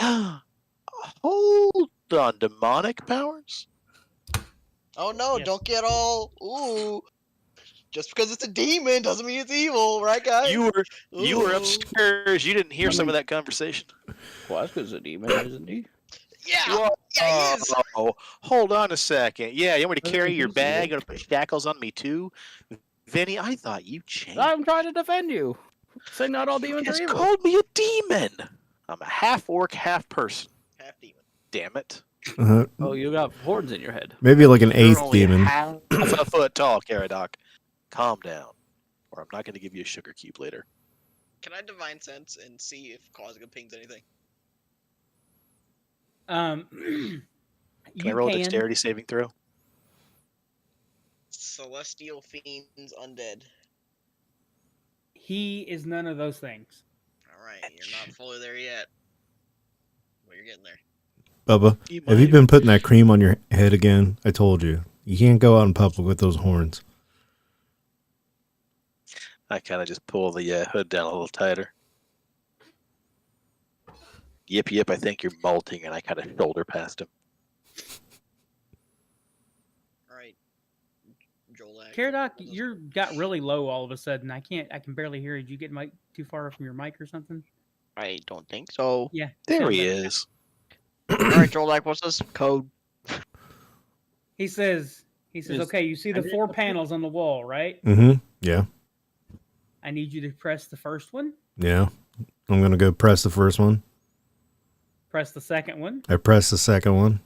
Speaker 2: Hold on, demonic powers?
Speaker 3: Oh no,
Speaker 4: Yes.
Speaker 3: don't get all ooh. Just because it's a demon doesn't mean it's evil, right guys?
Speaker 2: You were
Speaker 3: Ooh.
Speaker 2: upstairs. You didn't hear some of that conversation.
Speaker 6: Quazga's a demon, isn't he?
Speaker 3: Yeah,
Speaker 2: Whoa.
Speaker 3: yeah, he is.
Speaker 2: Oh, hold on a second. Yeah, you want me to
Speaker 6: Oh,
Speaker 2: carry your
Speaker 6: he's
Speaker 2: bag?
Speaker 6: evil.
Speaker 2: You want to put shackles on me too? Vinny, I thought you changed.
Speaker 6: I'm trying to defend you. Say not all
Speaker 2: You
Speaker 6: demons are
Speaker 2: just
Speaker 6: evil.
Speaker 2: called me a demon. I'm a half orc, half person.
Speaker 3: Half demon.
Speaker 2: Damn it.
Speaker 6: Oh, you got horns in your head.
Speaker 1: Maybe like an
Speaker 2: You're
Speaker 1: eighth
Speaker 2: only
Speaker 1: demon.
Speaker 2: half a foot tall, Caradoc. Calm down, or I'm not going to give you a sugar cube later.
Speaker 3: Can I divine sense and see if Quazga pings anything?
Speaker 2: Can I roll a dexterity saving throw?
Speaker 3: Celestial fiends undead.
Speaker 4: He is none of those things.
Speaker 3: Alright, you're not fully there yet. Well, you're getting there.
Speaker 1: Bubba, have you been putting that cream on your head again? I told you. You can't go out in public with those horns.
Speaker 2: I kind of just pull the hood down a little tighter. Yip, yip, I think you're molting, and I kind of shoulder past him.
Speaker 3: Alright. Jolak.
Speaker 4: Caradoc, you got really low all of a sudden. I can barely hear you. Did you get too far from your mic or something?
Speaker 3: I don't think so.
Speaker 4: Yeah.
Speaker 2: There
Speaker 4: sounds
Speaker 2: he
Speaker 4: like-
Speaker 2: is.
Speaker 3: Alright, Jolak, what's this code?
Speaker 4: He says,
Speaker 6: Is-
Speaker 4: okay, you see the 4 panels on the wall, right?
Speaker 1: Mm-hmm. Yeah.
Speaker 4: I need you to press the first one,
Speaker 1: Yeah. I'm going to go press the first one.
Speaker 4: press the second one,
Speaker 1: I press the second one.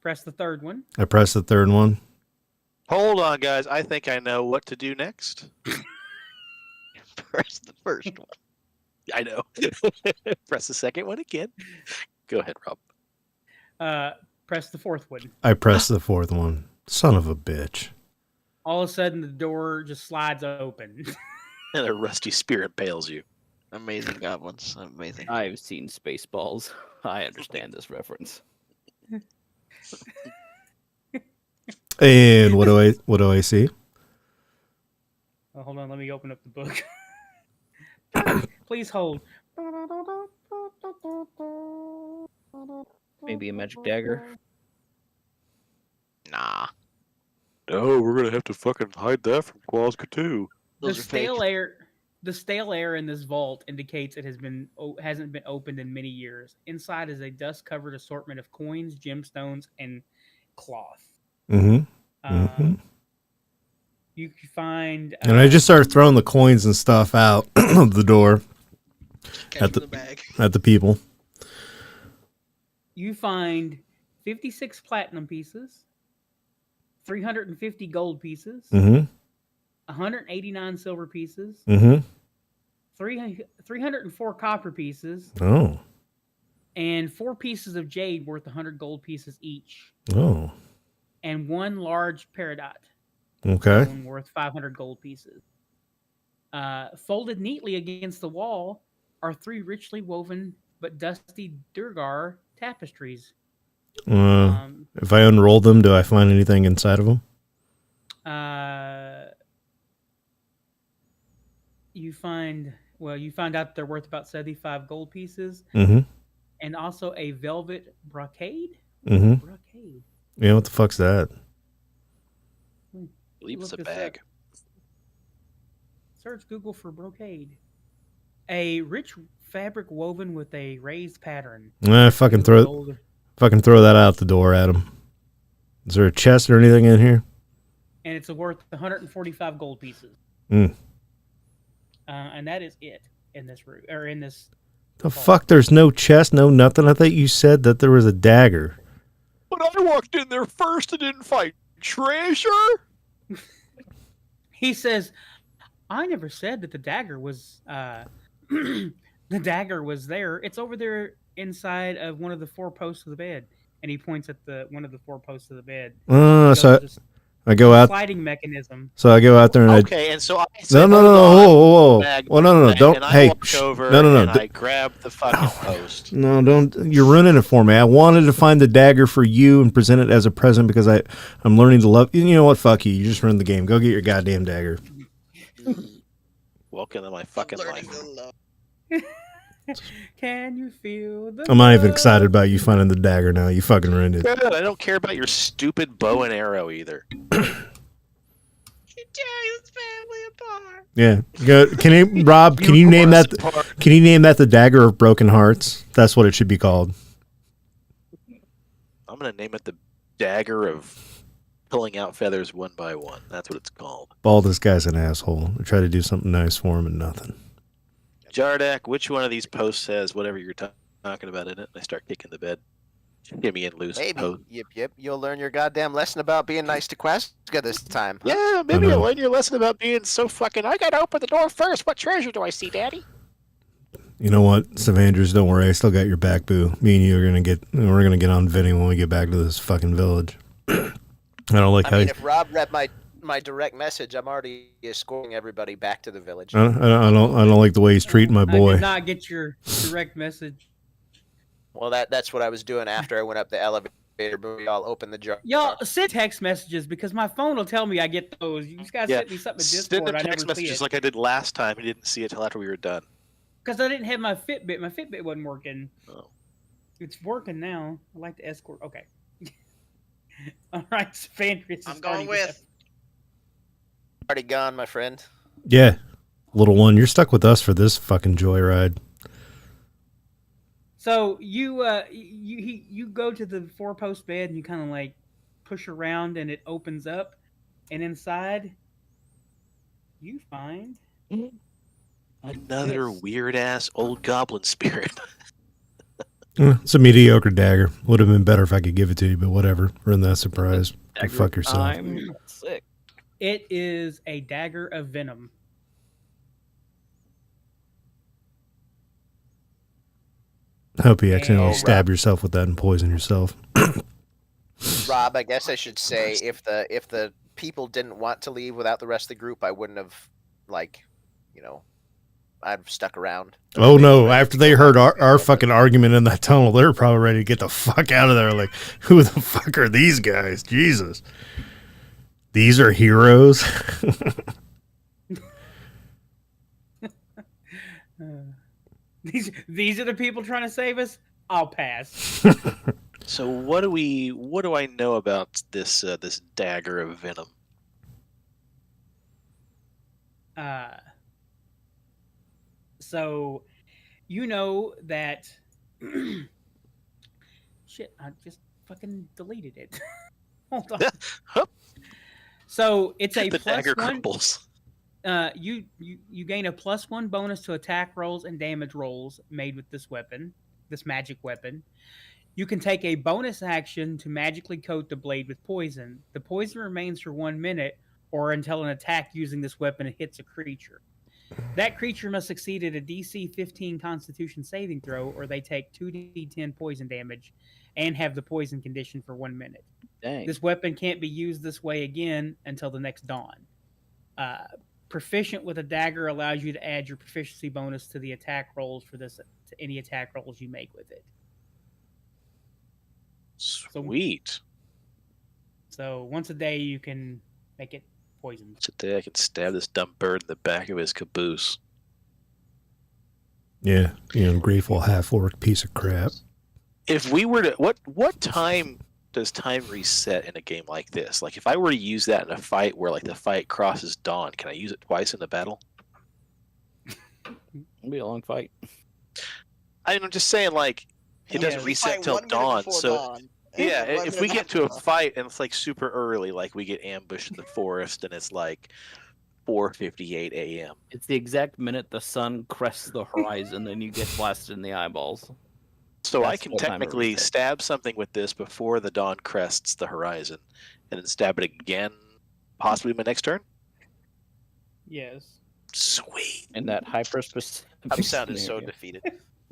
Speaker 4: press the third one.
Speaker 1: I press the third one.
Speaker 2: Hold on, guys. I think I know what to do next.
Speaker 3: Press the first one.
Speaker 2: I know. Press the second one again. Go ahead, Rob.
Speaker 4: Press the fourth one.
Speaker 1: I press the fourth one. Son of a bitch.
Speaker 4: All of a sudden, the door just slides open.
Speaker 2: And a rusty spear impales you.
Speaker 3: Amazing goblins. Amazing.
Speaker 6: I've seen Spaceballs. I understand this reference.
Speaker 1: And what do I see?
Speaker 4: Oh, hold on, let me open up the book. Please hold.
Speaker 6: Maybe a magic dagger.
Speaker 3: Nah.
Speaker 2: No, we're gonna have to fucking hide that from Quazga too.
Speaker 4: The
Speaker 3: Those are fake.
Speaker 4: stale air in this vault indicates it hasn't been opened in many years. Inside is a dust-covered assortment of coins, gemstones, and cloth.
Speaker 1: Mm-hmm.
Speaker 4: Uh, You can find.
Speaker 1: And I just start throwing the coins and stuff out of the door
Speaker 3: Catch
Speaker 1: the-
Speaker 3: the bag.
Speaker 1: at the people.
Speaker 4: You find 56 platinum pieces, 350 gold pieces,
Speaker 1: Mm-hmm.
Speaker 4: 189 silver pieces,
Speaker 1: Mm-hmm.
Speaker 4: 304 copper pieces,
Speaker 1: Oh.
Speaker 4: and 4 pieces of jade worth 100 gold pieces each,
Speaker 1: Oh.
Speaker 4: and 1 large peridot,
Speaker 1: Okay.
Speaker 4: one worth 500 gold pieces. Folded neatly against the wall are 3 richly woven but dusty Durgar tapestries.
Speaker 1: If I unroll them, do I find anything inside of them?
Speaker 4: You find out they're worth about 75 gold pieces,
Speaker 1: Mm-hmm.
Speaker 4: and also a velvet brocade.
Speaker 1: Mm-hmm.
Speaker 4: Brocade.
Speaker 1: Yeah, what the fuck's that?
Speaker 2: I believe it's a
Speaker 4: Look this
Speaker 2: bag.
Speaker 4: Search Google for brocade. A rich fabric woven with a raised pattern.
Speaker 1: Fucking throw that out the door at him. Is there a chest or anything in here?
Speaker 4: And it's worth 145 gold pieces.
Speaker 1: Mm.
Speaker 4: And that is it in this room, or in this.
Speaker 1: The fuck? There's no chest, no nothing. I thought you said that there was a dagger.
Speaker 2: But I walked in there first and didn't find treasure.
Speaker 4: He says, "I never said that the dagger was the dagger was there. It's over there inside of one of the 4 posts of the bed." And he points at one of the 4 posts of the bed.
Speaker 1: So I go out.
Speaker 4: sliding mechanism.
Speaker 1: So I go out there and
Speaker 2: Okay, and so I say,
Speaker 1: No, no,
Speaker 2: "Hold
Speaker 1: no,
Speaker 2: on,"
Speaker 1: whoa.
Speaker 2: bag,
Speaker 1: Well, no,
Speaker 2: and
Speaker 1: don't.
Speaker 2: I
Speaker 1: Hey,
Speaker 2: walk over
Speaker 1: no,
Speaker 2: and I grab the fucking post.
Speaker 1: No, don't. You're ruining it for me. I wanted to find the dagger for you and present it as a present because I'm learning to love. You know what? Fuck you. You just ruined the game. Go get your goddamn dagger.
Speaker 2: Welcome to my fucking
Speaker 3: Learning
Speaker 2: life.
Speaker 3: to love.
Speaker 4: Can you feel the
Speaker 1: I'm not even
Speaker 4: love?
Speaker 1: excited about you finding the dagger now. You fucking ruined it.
Speaker 2: Good. I don't care about your stupid bow and arrow either.
Speaker 3: She tears his family apart.
Speaker 1: Yeah. Can you, Rob? Can you name that? Can you name that the dagger of broken hearts? That's what it should be called.
Speaker 2: I'm gonna name it the dagger of pulling out feathers one by one. That's what it's called.
Speaker 1: Baldest guy's an asshole. I try to do something nice for him and nothing.
Speaker 2: Jardak, which one of these posts says whatever you're talking about in it? And I start kicking the bed. Give me in loose
Speaker 5: Maybe.
Speaker 2: post.
Speaker 5: Yip. You'll learn your goddamn lesson about being nice to Quazga this time. Huh?
Speaker 2: Yeah, maybe
Speaker 1: know.
Speaker 2: you'll learn your lesson about being so fucking. I gotta open the door first. What treasure do I see, Daddy?
Speaker 1: You know what, Cephandrius, don't worry. I still got your back, boo. Me and you are gonna get. We're gonna get on Vinny when we get back to this fucking village. I don't like how.
Speaker 5: I mean, if Rob read my direct message, I'm already escorting everybody back to the village.
Speaker 1: I don't like the way he's treating my
Speaker 4: I
Speaker 1: boy.
Speaker 4: did not get your direct message.
Speaker 5: Well, that's what I was doing after I went up the elevator, but we all opened the jar.
Speaker 4: Y'all send text messages because my phone will tell me I get those. You just gotta
Speaker 2: Yeah,
Speaker 4: send me something in
Speaker 2: Send
Speaker 4: Discord.
Speaker 2: him
Speaker 4: I never
Speaker 2: text
Speaker 4: see
Speaker 2: messages
Speaker 4: it
Speaker 2: like I did last time. He didn't see it till after we were done.
Speaker 4: because I didn't have my Fitbit. My Fitbit wasn't working.
Speaker 2: Oh.
Speaker 4: It's working now. I like to escort. Okay. All right, Cephandrius.
Speaker 3: I'm going with.
Speaker 5: Already gone, my friend.
Speaker 1: Yeah, little one, you're stuck with us for this fucking joyride.
Speaker 4: So you go to the 4-post bed and you kind of like push around and it opens up, and inside you find
Speaker 2: Another
Speaker 4: Yes.
Speaker 2: weird ass old goblin spirit.
Speaker 1: It's a mediocre dagger. Would have been better if I could give it to you, but whatever. Ruin that surprise. Go fuck yourself.
Speaker 6: I'm sick.
Speaker 4: it is a dagger of venom.
Speaker 1: I hope you accidentally
Speaker 4: Oh,
Speaker 1: stab yourself with that and poison yourself.
Speaker 5: Rob, I guess I should say if the people didn't want to leave without the rest of the group, I wouldn't have I'd have stuck around.
Speaker 1: Oh no! After they heard our fucking argument in that tunnel, they were probably ready to get the fuck out of there. Like, who the fuck are these guys? Jesus, these are heroes.
Speaker 4: These are the people trying to save us. I'll pass.
Speaker 2: So what do I know about this this dagger of venom?
Speaker 4: So you know that shit, I just fucking deleted it. Hold on.
Speaker 2: Hup.
Speaker 4: So it's a
Speaker 2: The
Speaker 4: plus
Speaker 2: dagger
Speaker 4: one.
Speaker 2: crumbles.
Speaker 4: You gain a +1 bonus to attack rolls and damage rolls made with this weapon, this magic weapon. You can take a bonus action to magically coat the blade with poison. The poison remains for 1 minute or until an attack using this weapon hits a creature. That creature must succeed at a DC 15 Constitution saving throw, or they take 2d10 poison damage and have the poison condition for 1 minute.
Speaker 6: Dang.
Speaker 4: This weapon can't be used this way again until the next dawn. Proficient with a dagger allows you to add your proficiency bonus to the attack rolls for this to any attack rolls you make with it.
Speaker 2: Sweet.
Speaker 4: So once a day you can make it poisoned.
Speaker 2: Today I can stab this dumb bird in the back of his caboose.
Speaker 1: Yeah, grateful half-orc piece of crap.
Speaker 2: If we were to what time does time reset in a game like this? Like if I were to use that in a fight where like the fight crosses dawn, can I use it twice in the battle?
Speaker 6: It'll be a long fight.
Speaker 2: I'm just saying like it
Speaker 4: Yeah,
Speaker 2: doesn't
Speaker 4: we
Speaker 2: reset
Speaker 3: Fight
Speaker 2: till
Speaker 3: 1 minute
Speaker 2: dawn.
Speaker 3: before
Speaker 2: So
Speaker 3: dawn.
Speaker 2: yeah,
Speaker 3: 1
Speaker 2: if
Speaker 3: minute
Speaker 2: we get to a
Speaker 3: after dawn.
Speaker 2: fight and it's like super early, like we get ambushed in the forest and it's like 4:58 a.m.
Speaker 6: It's the exact minute the sun crests the horizon, then you get blasted in the eyeballs.
Speaker 2: So I
Speaker 6: That's
Speaker 2: can
Speaker 6: what time it
Speaker 2: technically
Speaker 6: resets.
Speaker 2: stab something with this before the dawn crests the horizon, and then stab it again, possibly my next turn.
Speaker 4: Yes.
Speaker 2: Sweet.
Speaker 6: In that hyper specific.
Speaker 5: I'm sounding so defeated.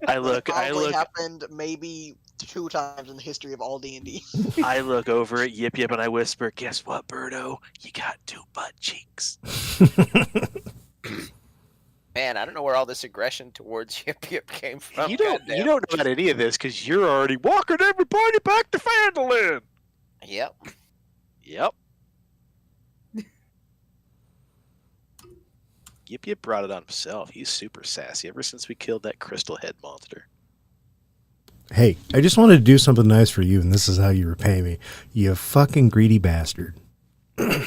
Speaker 2: I look
Speaker 3: happened maybe 2 times in the history of all D&D.
Speaker 2: I look over at Yip Yip and I whisper, "Guess what, Birdo? You got 2 butt cheeks."
Speaker 5: Man, I don't know where all this aggression towards Yip Yip came from.
Speaker 2: You don't
Speaker 5: goddamn.
Speaker 2: know about any of this because you're already walking everybody back to Phandelever.
Speaker 5: Yep.
Speaker 2: Yep. Yip Yip brought it on himself. He's super sassy ever since we killed that crystal head monster.
Speaker 1: Hey, I just wanted to do something nice for you, and this is how you repay me. You fucking greedy bastard.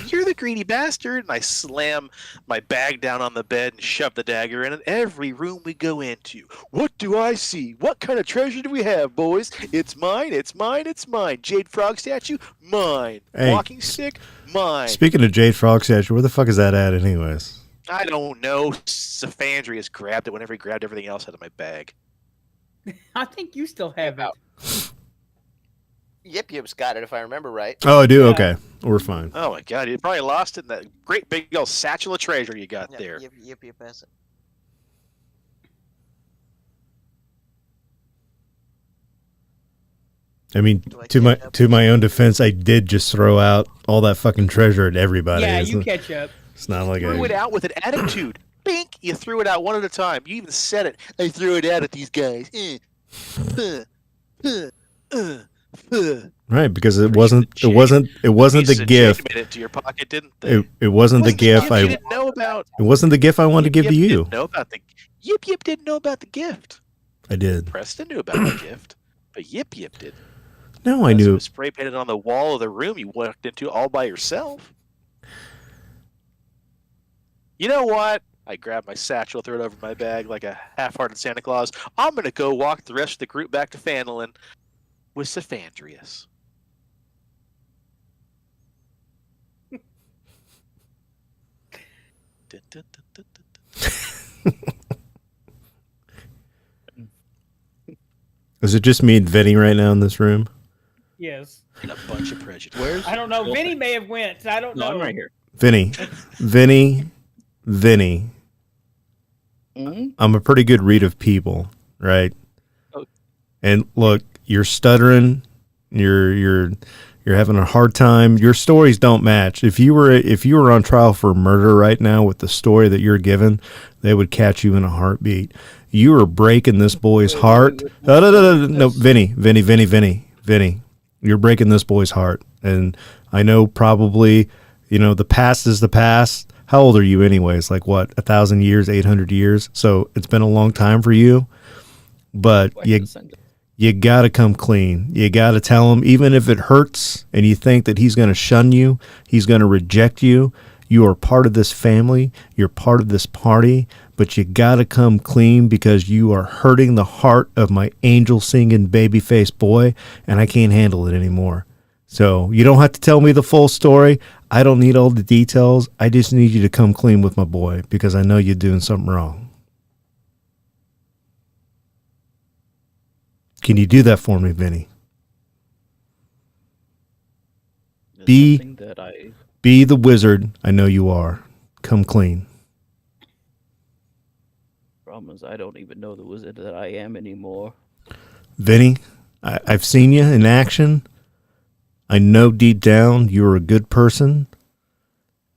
Speaker 2: You're the greedy bastard. And I slam my bag down on the bed and shove the dagger in every room we go into. What do I see? What kind of treasure do we have, boys? It's mine, it's mine, it's mine. Jade frog statue? Mine.
Speaker 1: Hey,
Speaker 2: Walking stick? Mine.
Speaker 1: Speaking of Jade Frog statue, where the fuck is that at anyways?
Speaker 2: I don't know. Cephandrius grabbed it whenever he grabbed everything else out of my bag.
Speaker 4: I think you still have it.
Speaker 5: Yip Yip's got it, if I remember right.
Speaker 1: Oh, I do?
Speaker 4: Yeah.
Speaker 1: Okay. We're fine.
Speaker 2: Oh my god, you probably lost it in that great big old satchel of treasure you got there.
Speaker 3: Yip has it.
Speaker 1: I mean,
Speaker 3: Do I
Speaker 1: to
Speaker 3: catch up?
Speaker 1: my own defense, I did just throw out all that fucking treasure at everybody.
Speaker 4: Yeah,
Speaker 1: It's-
Speaker 4: you catch up.
Speaker 1: It's not like
Speaker 2: Threw it
Speaker 1: I...
Speaker 2: out with an attitude. Bink! You threw it out one at a time. You even said it. I threw it out at these guys.
Speaker 1: Right, because it
Speaker 2: Piece
Speaker 1: wasn't
Speaker 2: of
Speaker 1: the
Speaker 2: Jade
Speaker 1: gift.
Speaker 2: made it to your pocket, didn't they?
Speaker 1: It wasn't the gift
Speaker 2: you
Speaker 1: I
Speaker 2: didn't know about.
Speaker 1: it wasn't the gift I wanted to give to
Speaker 2: Yip
Speaker 1: you.
Speaker 2: didn't know about the Yip Yip didn't know about the gift.
Speaker 1: I did.
Speaker 2: Preston knew about the gift, but Yip Yip didn't.
Speaker 1: No, I
Speaker 2: Unless it
Speaker 1: knew.
Speaker 2: was spray painted on the wall of the room you walked into all by yourself. You know what? I grab my satchel, throw it over my bag like a half-hearted Santa Claus. I'm gonna go walk the rest of the group back to Phandelever with Cephandrius. Dun, dun, dun, dun, dun, dun.
Speaker 1: Is it just me and Vinny right now in this room?
Speaker 4: Yes.
Speaker 2: And a bunch of prejudice.
Speaker 6: Where's
Speaker 4: I don't know. Vinny may have went. I don't know.
Speaker 6: I'm right here.
Speaker 1: Vinny.
Speaker 6: Mhm.
Speaker 1: I'm a pretty good read of people, right?
Speaker 6: Oh.
Speaker 1: And look, you're stuttering, you're having a hard time. Your stories don't match. If you were on trial for murder right now with the story that you're given, they would catch you in a heartbeat. You are breaking this boy's heart. No, Vinny. You're breaking this boy's heart. And I know probably, the past is the past. How old are you anyways? Like what, 1,000 years, 800 years? So it's been a long time for you. But you got to come clean. You got to tell him, even if it hurts and you think that he's going to shun you, he's going to reject you, you are part of this family, you're part of this party, but you got to come clean because you are hurting the heart of my angel singing babyface boy, and I can't handle it anymore. So you don't have to tell me the full story. I don't need all the details. I just need you to come clean with my boy because I know you're doing something wrong. Can you do that for me, Vinny? Be the wizard I know you are. Come clean.
Speaker 6: Problem is, I don't even know the wizard that I am anymore.
Speaker 1: Vinny, I've seen you in action. I know deep down you're a good person.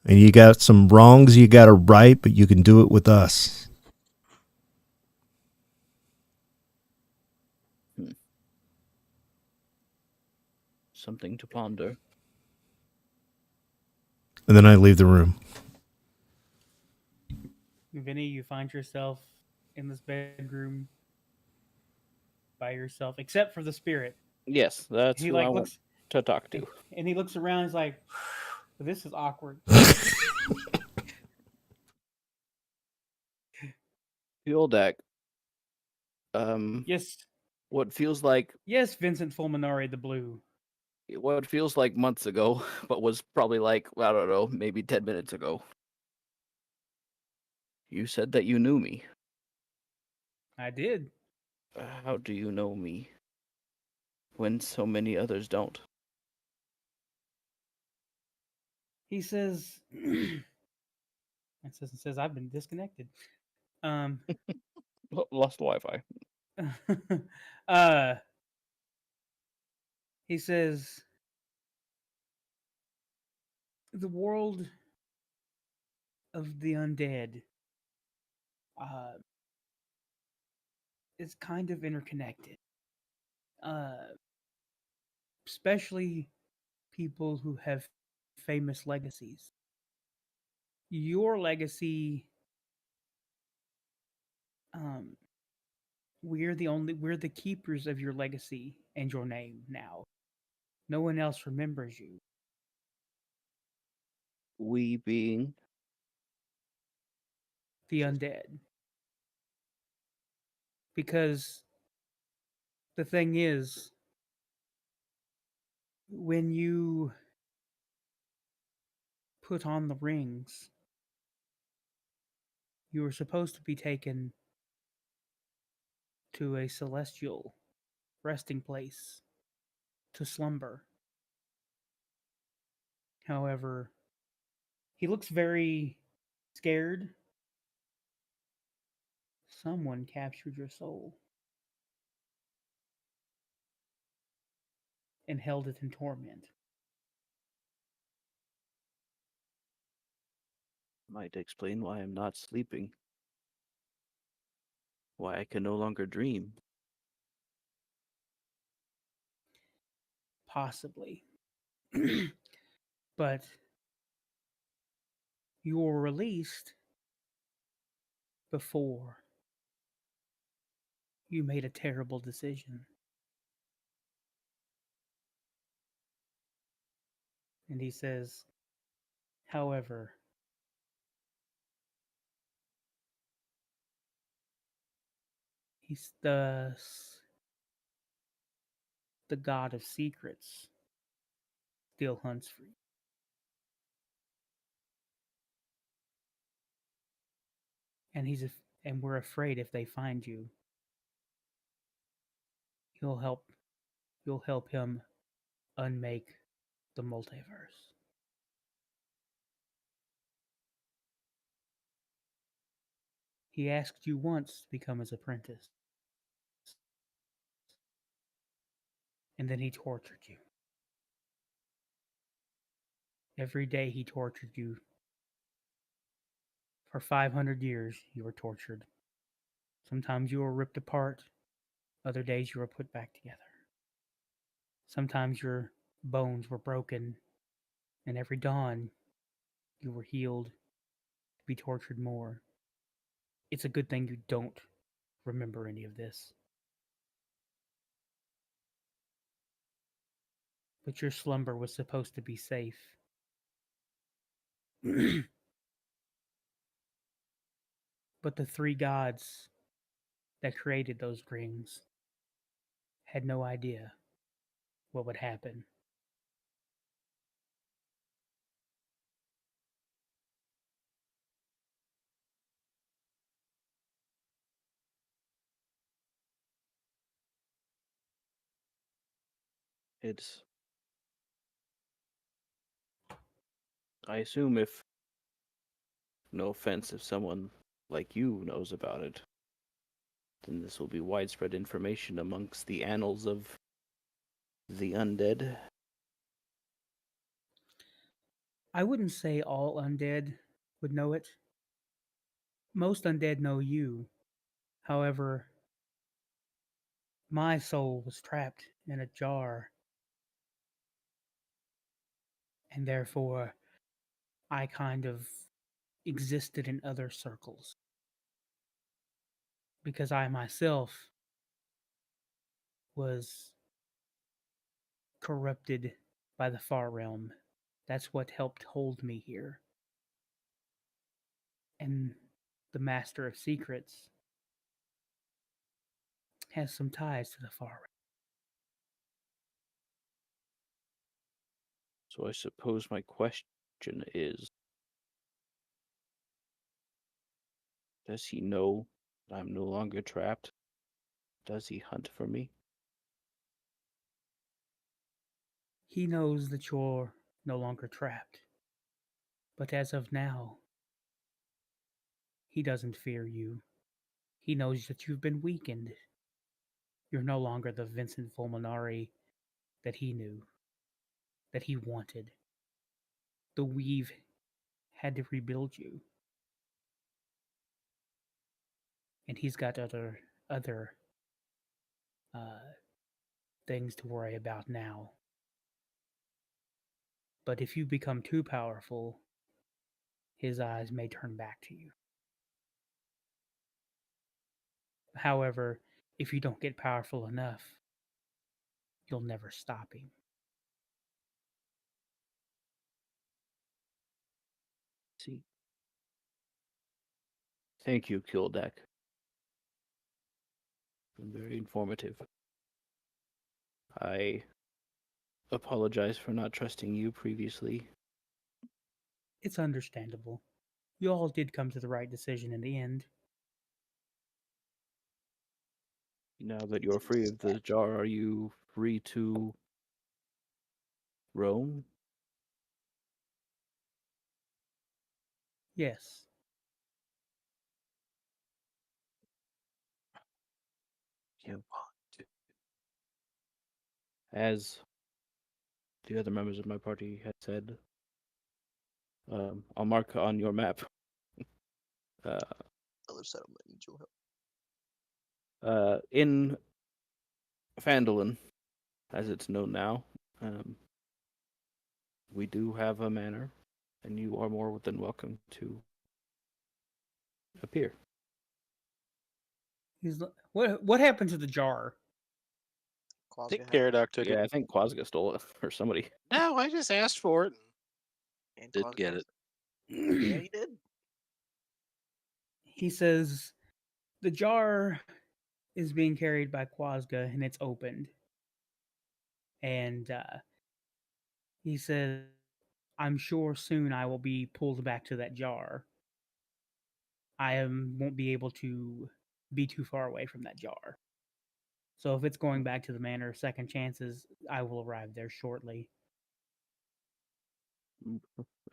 Speaker 1: And you got some wrongs you got to right, but you can do it with us.
Speaker 6: Something to ponder.
Speaker 1: And then I leave the room.
Speaker 4: Vinny, you find yourself in this bedroom by yourself, except for the spirit.
Speaker 6: Yes, that's
Speaker 4: He
Speaker 6: who I
Speaker 4: like
Speaker 6: want
Speaker 4: looks
Speaker 6: to talk to.
Speaker 4: and he looks around. He's like, "This is awkward."
Speaker 6: Fieldek.
Speaker 4: Yes,
Speaker 6: What feels like
Speaker 4: Vincent Fulminare the Blue.
Speaker 6: what feels like months ago, but was probably like, I don't know, maybe 10 minutes ago. You said that you knew me.
Speaker 4: I did.
Speaker 6: How do you know me when so many others don't?
Speaker 4: He says, "It says I've been disconnected."
Speaker 6: Lost Wi-Fi.
Speaker 4: uh, he says, the world of the undead uh, is kind of interconnected. Especially people who have famous legacies. Your legacy, um, we're the keepers of your legacy and your name now. No one else remembers you.
Speaker 6: We being
Speaker 4: The undead. Because the thing is, when you put on the rings, you were supposed to be taken to a celestial resting place to slumber. However, he looks very scared. Someone captured your soul and held it in torment.
Speaker 6: might explain why I'm not sleeping. Why I can no longer dream.
Speaker 4: Possibly. But you were released before you made a terrible decision. And he says, however, he's the god of secrets still hunts for you. And and we're afraid if they find you, you'll help him unmake the multiverse. He asked you once to become his apprentice. And then he tortured you. Every day he tortured you. For 500 years, you were tortured. Sometimes you were ripped apart. Other days, you were put back together. Sometimes your bones were broken. And every dawn, you were healed to be tortured more. It's a good thing you don't remember any of this. But your slumber was supposed to be safe. But the three gods that created those rings had no idea what would happen.
Speaker 6: It's. I assume if. No offense if someone like you knows about it, then this will be widespread information amongst the annals of the undead.
Speaker 4: I wouldn't say all undead would know it. Most undead know you. However, my soul was trapped in a jar, and therefore I kind of existed in other circles. Because I myself was corrupted by the far realm. That's what helped hold me here. And the Master of Secrets has some ties to the far realm.
Speaker 6: So I suppose my question is, does he know that I'm no longer trapped? Does he hunt for me?
Speaker 4: He knows that you're no longer trapped. But as of now, he doesn't fear you. He knows that you've been weakened. You're no longer the Vincent Fulminare that he knew, that he wanted. The Weave had to rebuild you. And he's got other things to worry about now. But if you become too powerful, his eyes may turn back to you. However, if you don't get powerful enough, you'll never stop him.
Speaker 6: See. Thank you, Caradoc. Been very informative. I apologize for not trusting you previously.
Speaker 4: It's understandable. You all did come to the right decision in the end.
Speaker 6: Now that you're free of the jar, are you free to roam?
Speaker 4: Yes.
Speaker 2: You want to.
Speaker 6: As the other members of my party had said, I'll mark on your map.
Speaker 3: Other settlement needs your help.
Speaker 6: In Phandelever, as it's known now, we do have a manor, and you are more than welcome to appear.
Speaker 4: What happened to the jar?
Speaker 2: I think
Speaker 3: Quazga
Speaker 2: Caradoc took
Speaker 6: Yeah,
Speaker 2: it.
Speaker 6: I think Quazga stole it, or somebody.
Speaker 2: No, I just asked for it.
Speaker 3: and
Speaker 2: Didn't
Speaker 3: Quazga
Speaker 2: get
Speaker 3: has
Speaker 2: it.
Speaker 3: Yeah, he did.
Speaker 4: He says the jar is being carried by Quazga and it's opened. And he says, I'm sure soon I will be pulled back to that jar. I won't be able to be too far away from that jar. So if it's going back to the manor, second chances, I will arrive there shortly.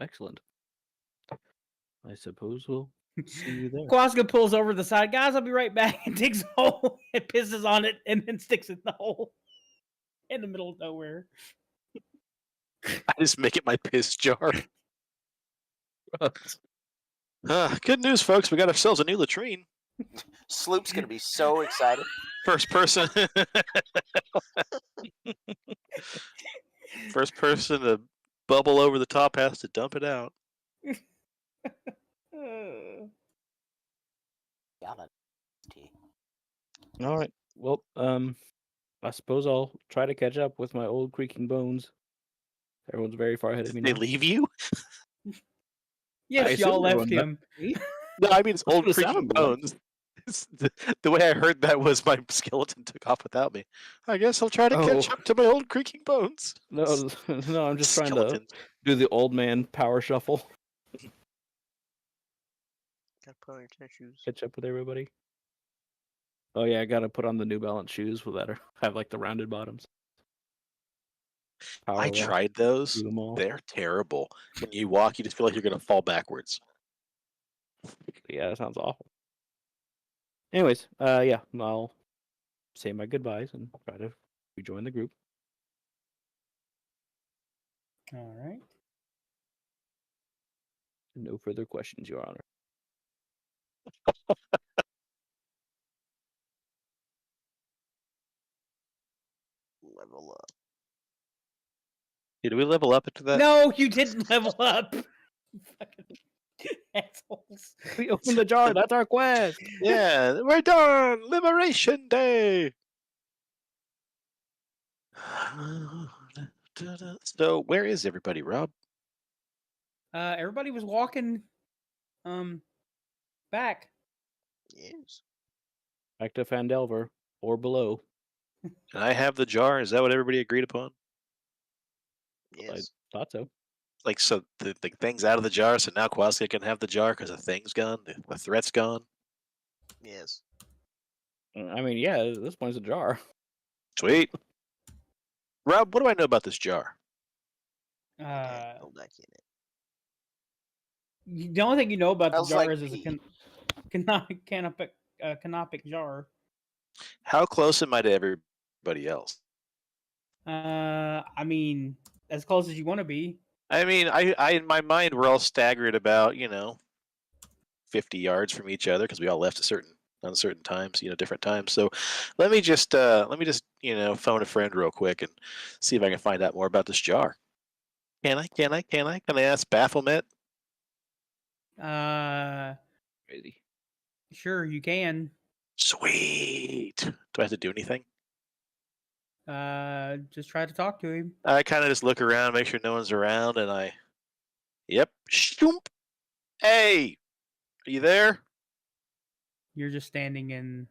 Speaker 6: Excellent. I suppose we'll see you there.
Speaker 4: Quazga pulls over the side. Guys, I'll be right back, and digs a hole and pisses on it and then sticks it in the hole in the middle of nowhere.
Speaker 2: I just make it my piss jar. Good news, folks. We got ourselves a new latrine.
Speaker 5: Sloop's gonna be so excited.
Speaker 2: First person. First person to bubble over the top has to dump it out.
Speaker 5: Yalla. Tea.
Speaker 6: All right. Well, I suppose I'll try to catch up with my old creaking bones. Everyone's very far ahead of me
Speaker 2: Did they
Speaker 6: now.
Speaker 2: leave you?
Speaker 4: Yes,
Speaker 6: assume
Speaker 4: y'all left
Speaker 6: everyone
Speaker 4: him.
Speaker 2: No, I mean it's old
Speaker 6: That's what it
Speaker 2: creaking
Speaker 6: sounded like.
Speaker 2: bones. The way I heard that was my skeleton took off without me. I guess I'll try to catch
Speaker 6: Oh.
Speaker 2: up to my old creaking bones.
Speaker 6: No, no, I'm just trying to
Speaker 2: Skeletons.
Speaker 6: do the old man power shuffle,
Speaker 3: Gotta put on your tennis shoes.
Speaker 6: catch up with everybody. Oh yeah, I gotta put on the New Balance shoes that have like the rounded bottoms. Power
Speaker 2: I
Speaker 6: walk
Speaker 2: tried those.
Speaker 6: through them all.
Speaker 2: They're terrible. When you walk, you just feel like you're going to fall backwards.
Speaker 6: Yeah, that sounds awful. Anyways, yeah, I'll say my goodbyes and try to rejoin the group.
Speaker 4: All right.
Speaker 6: No further questions, Your Honor.
Speaker 3: Level up.
Speaker 2: Did we level up into that?
Speaker 4: No, you didn't level up. You fucking assholes.
Speaker 6: We opened the jar. That's our quest.
Speaker 2: Yeah, we're done. Liberation Day. So, where is everybody, Rob?
Speaker 4: Everybody was walking back.
Speaker 3: Yes.
Speaker 6: Back to Phandelever or below.
Speaker 2: And I have the jar. Is that what everybody agreed upon?
Speaker 3: Yes.
Speaker 6: Thought so.
Speaker 2: Like, so the thing's out of the jar, so now Quazga can have the jar because the thing's gone, the threat's gone.
Speaker 3: Yes.
Speaker 6: I mean, yeah, this one's a jar.
Speaker 2: Sweet. Rob, what do I know about this jar?
Speaker 3: Go back in it.
Speaker 4: The only thing you know about the
Speaker 5: Smells
Speaker 4: jar
Speaker 5: like
Speaker 4: is it's a
Speaker 5: pee.
Speaker 4: canopic jar.
Speaker 2: How close am I to everybody else?
Speaker 4: I mean, as close as you want to be.
Speaker 2: I mean, I in my mind we're all staggered about 50 yards from each other because we all left on certain times, different times. So let me just phone a friend real quick and see if I can find out more about this jar. Can I ask Baphomet?
Speaker 6: Crazy.
Speaker 4: Sure, you can.
Speaker 2: Sweet. Do I have to do anything?
Speaker 4: Just try to talk to him.
Speaker 2: I kind of just look around, make sure no one's around, and yep, shoomp. Hey, are you there?
Speaker 4: You're just standing in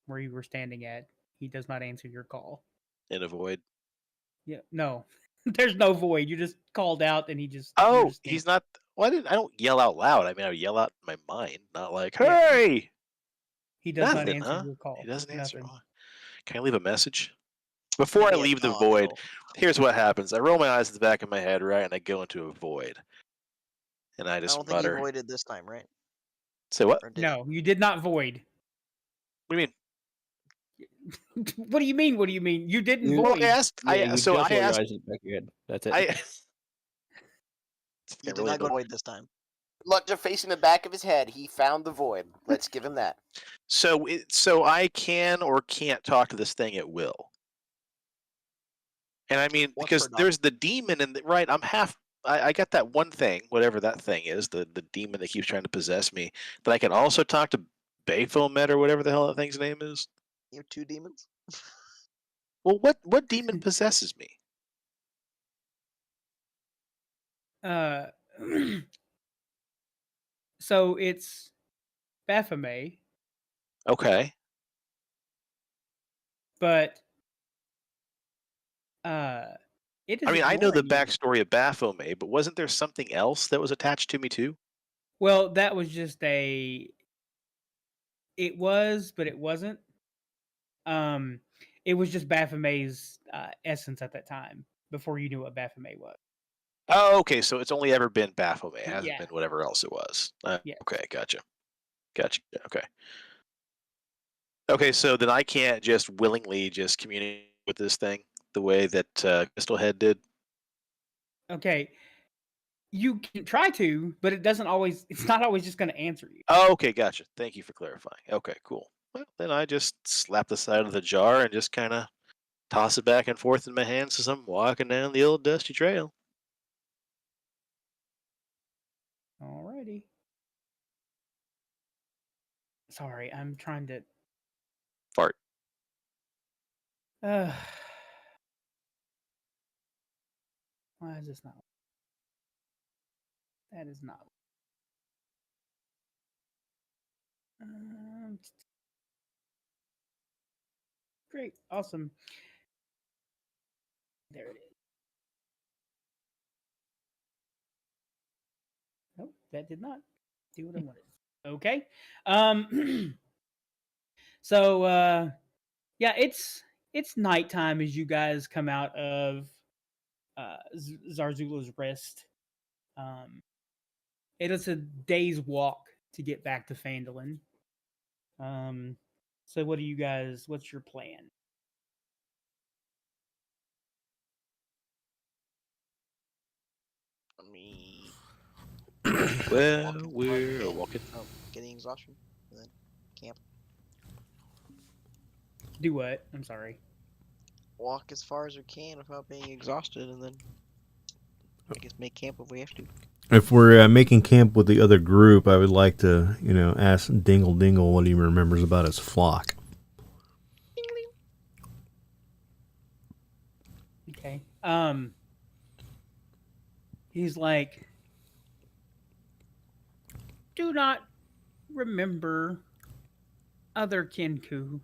Speaker 4: where you were standing at. He does not answer your call.
Speaker 2: In a void.
Speaker 4: Yeah, no. There's no void. You just called out and you're
Speaker 2: Oh,
Speaker 4: just
Speaker 2: he's not. Well, I don't yell out loud. I mean, I would yell out in my mind, not like,
Speaker 4: Yeah.
Speaker 2: "Hey!"
Speaker 4: He does not
Speaker 2: Nothing,
Speaker 4: answer
Speaker 2: huh?
Speaker 4: your call.
Speaker 2: He doesn't answer.
Speaker 4: Nothing.
Speaker 2: Oh, can I leave a message? Before I
Speaker 3: Yeah,
Speaker 2: leave the
Speaker 3: no,
Speaker 2: void,
Speaker 3: no.
Speaker 2: here's what happens. I roll my eyes at the back of my head, right, and I go into a void. And I
Speaker 3: I
Speaker 2: just
Speaker 3: don't think he
Speaker 2: mutter.
Speaker 3: voided this time, right?
Speaker 2: Say what?
Speaker 3: Or did
Speaker 4: No, you did not void.
Speaker 2: What do you mean?
Speaker 4: What do you mean? What do you mean? You didn't
Speaker 6: You-
Speaker 2: Well,
Speaker 4: void.
Speaker 2: I asked.
Speaker 6: Yeah, you
Speaker 2: So
Speaker 6: just
Speaker 2: I
Speaker 6: roll your
Speaker 2: asked.
Speaker 6: eyes in the back of your head. That's it.
Speaker 2: I.
Speaker 3: he?
Speaker 2: It's
Speaker 3: He did
Speaker 2: really
Speaker 3: not go
Speaker 2: annoying.
Speaker 3: void this time.
Speaker 5: Look, just facing the back of his head, he found the void. Let's give him that.
Speaker 2: So I can or can't talk to this thing at will. And I mean,
Speaker 3: Once
Speaker 2: because
Speaker 3: per dog.
Speaker 2: there's the demon, and right, I'm half. I got that one thing, whatever that thing is, the demon that keeps trying to possess me. That I can also talk to Baphomet or whatever the hell that thing's name is.
Speaker 3: You have 2 demons?
Speaker 2: Well, what demon possesses me?
Speaker 4: Uh, so it's Baphomet,
Speaker 2: Okay.
Speaker 4: but it is.
Speaker 2: I mean, I know the
Speaker 4: ignoring you.
Speaker 2: backstory of Baphomet, but wasn't there something else that was attached to me too?
Speaker 4: Well, that was just a. It was, but it wasn't. It was just Baphomet's essence at that time before you knew what Baphomet was.
Speaker 2: Oh, okay. So it's only ever been Baphomet. It hasn't
Speaker 4: Yeah.
Speaker 2: been whatever else it was.
Speaker 4: Yeah.
Speaker 2: Okay, gotcha. Okay. Okay, so then I can't just willingly just communicate with this thing the way that Crystal Head did.
Speaker 4: Okay. You can try to, but it doesn't always. It's not always just going to answer you.
Speaker 2: Oh, okay, gotcha. Thank you for clarifying. Okay, cool. Well, then I just slap the side of the jar and just kind of toss it back and forth in my hands as I'm walking down the old dusty trail.
Speaker 4: Alrighty. Sorry, I'm trying to.
Speaker 2: Fart.
Speaker 4: Why is this not? That is not. Great, awesome. There it is. Nope, that did not do what I wanted. Okay. So yeah, it's nighttime as you guys come out of Zarzula's Rest. It is a day's walk to get back to Phandalin. So what do you guys? What's your plan?
Speaker 3: I mean,
Speaker 2: Well,
Speaker 3: walking
Speaker 2: we're
Speaker 3: and,
Speaker 2: walking.
Speaker 3: getting exhaustion, and then camp.
Speaker 4: Do what? I'm sorry.
Speaker 3: Walk as far as we can without being exhausted, and then I guess make camp if we have to.
Speaker 1: If we're making camp with the other group, I would like to, ask Dingle Dingle what he remembers about his flock.
Speaker 4: Okay. He's like, do not remember other Kenku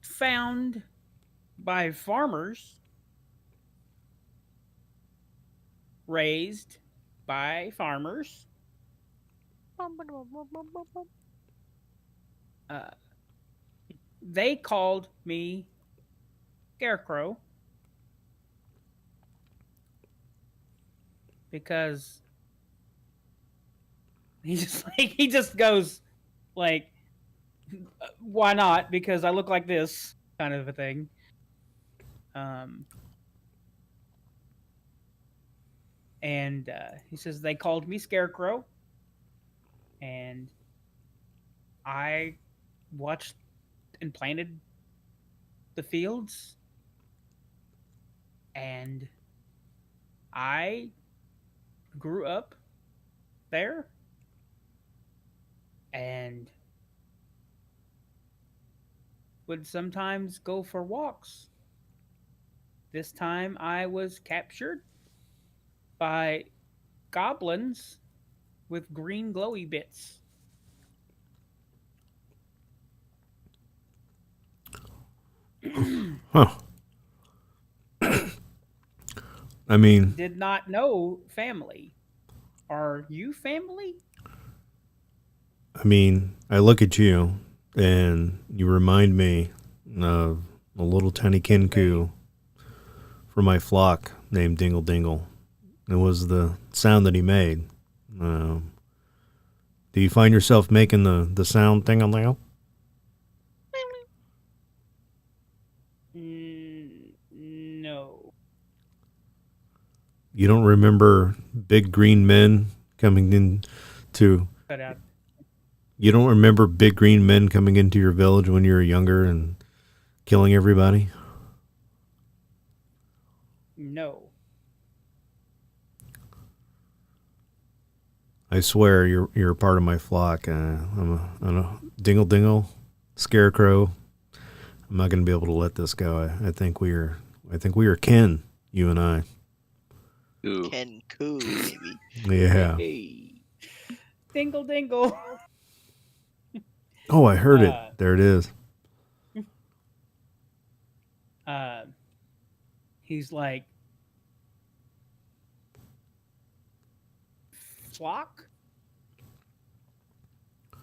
Speaker 4: found by farmers, raised by farmers. They called me Scarecrow because he just goes, like, why not? Because I look like this, kind of a thing. And he says they called me Scarecrow, and I watched and planted the fields, and I grew up there, and would sometimes go for walks. This time I was captured by goblins with green glowy bits.
Speaker 1: Huh. I mean,
Speaker 4: Did not know family. Are you family?
Speaker 1: I look at you, and you remind me of a little tiny Kenku from my flock named Dingle Dingle. It was the sound that he made. Do you find yourself making the sound thing on there?
Speaker 4: No.
Speaker 1: You don't remember big green men coming in to...
Speaker 4: Cut out.
Speaker 1: You don't remember big green men coming into your village when you were younger and killing everybody?
Speaker 4: No.
Speaker 1: I swear you're a part of my flock. I'm a dingle dingle, scarecrow. I'm not going to be able to let this go. I think we are kin, you and I.
Speaker 2: Ooh.
Speaker 3: Kenku, baby.
Speaker 1: Yeah.
Speaker 6: Hey.
Speaker 4: Dingle dingle.
Speaker 1: Oh, I heard it. There it is.
Speaker 4: He's like, flock?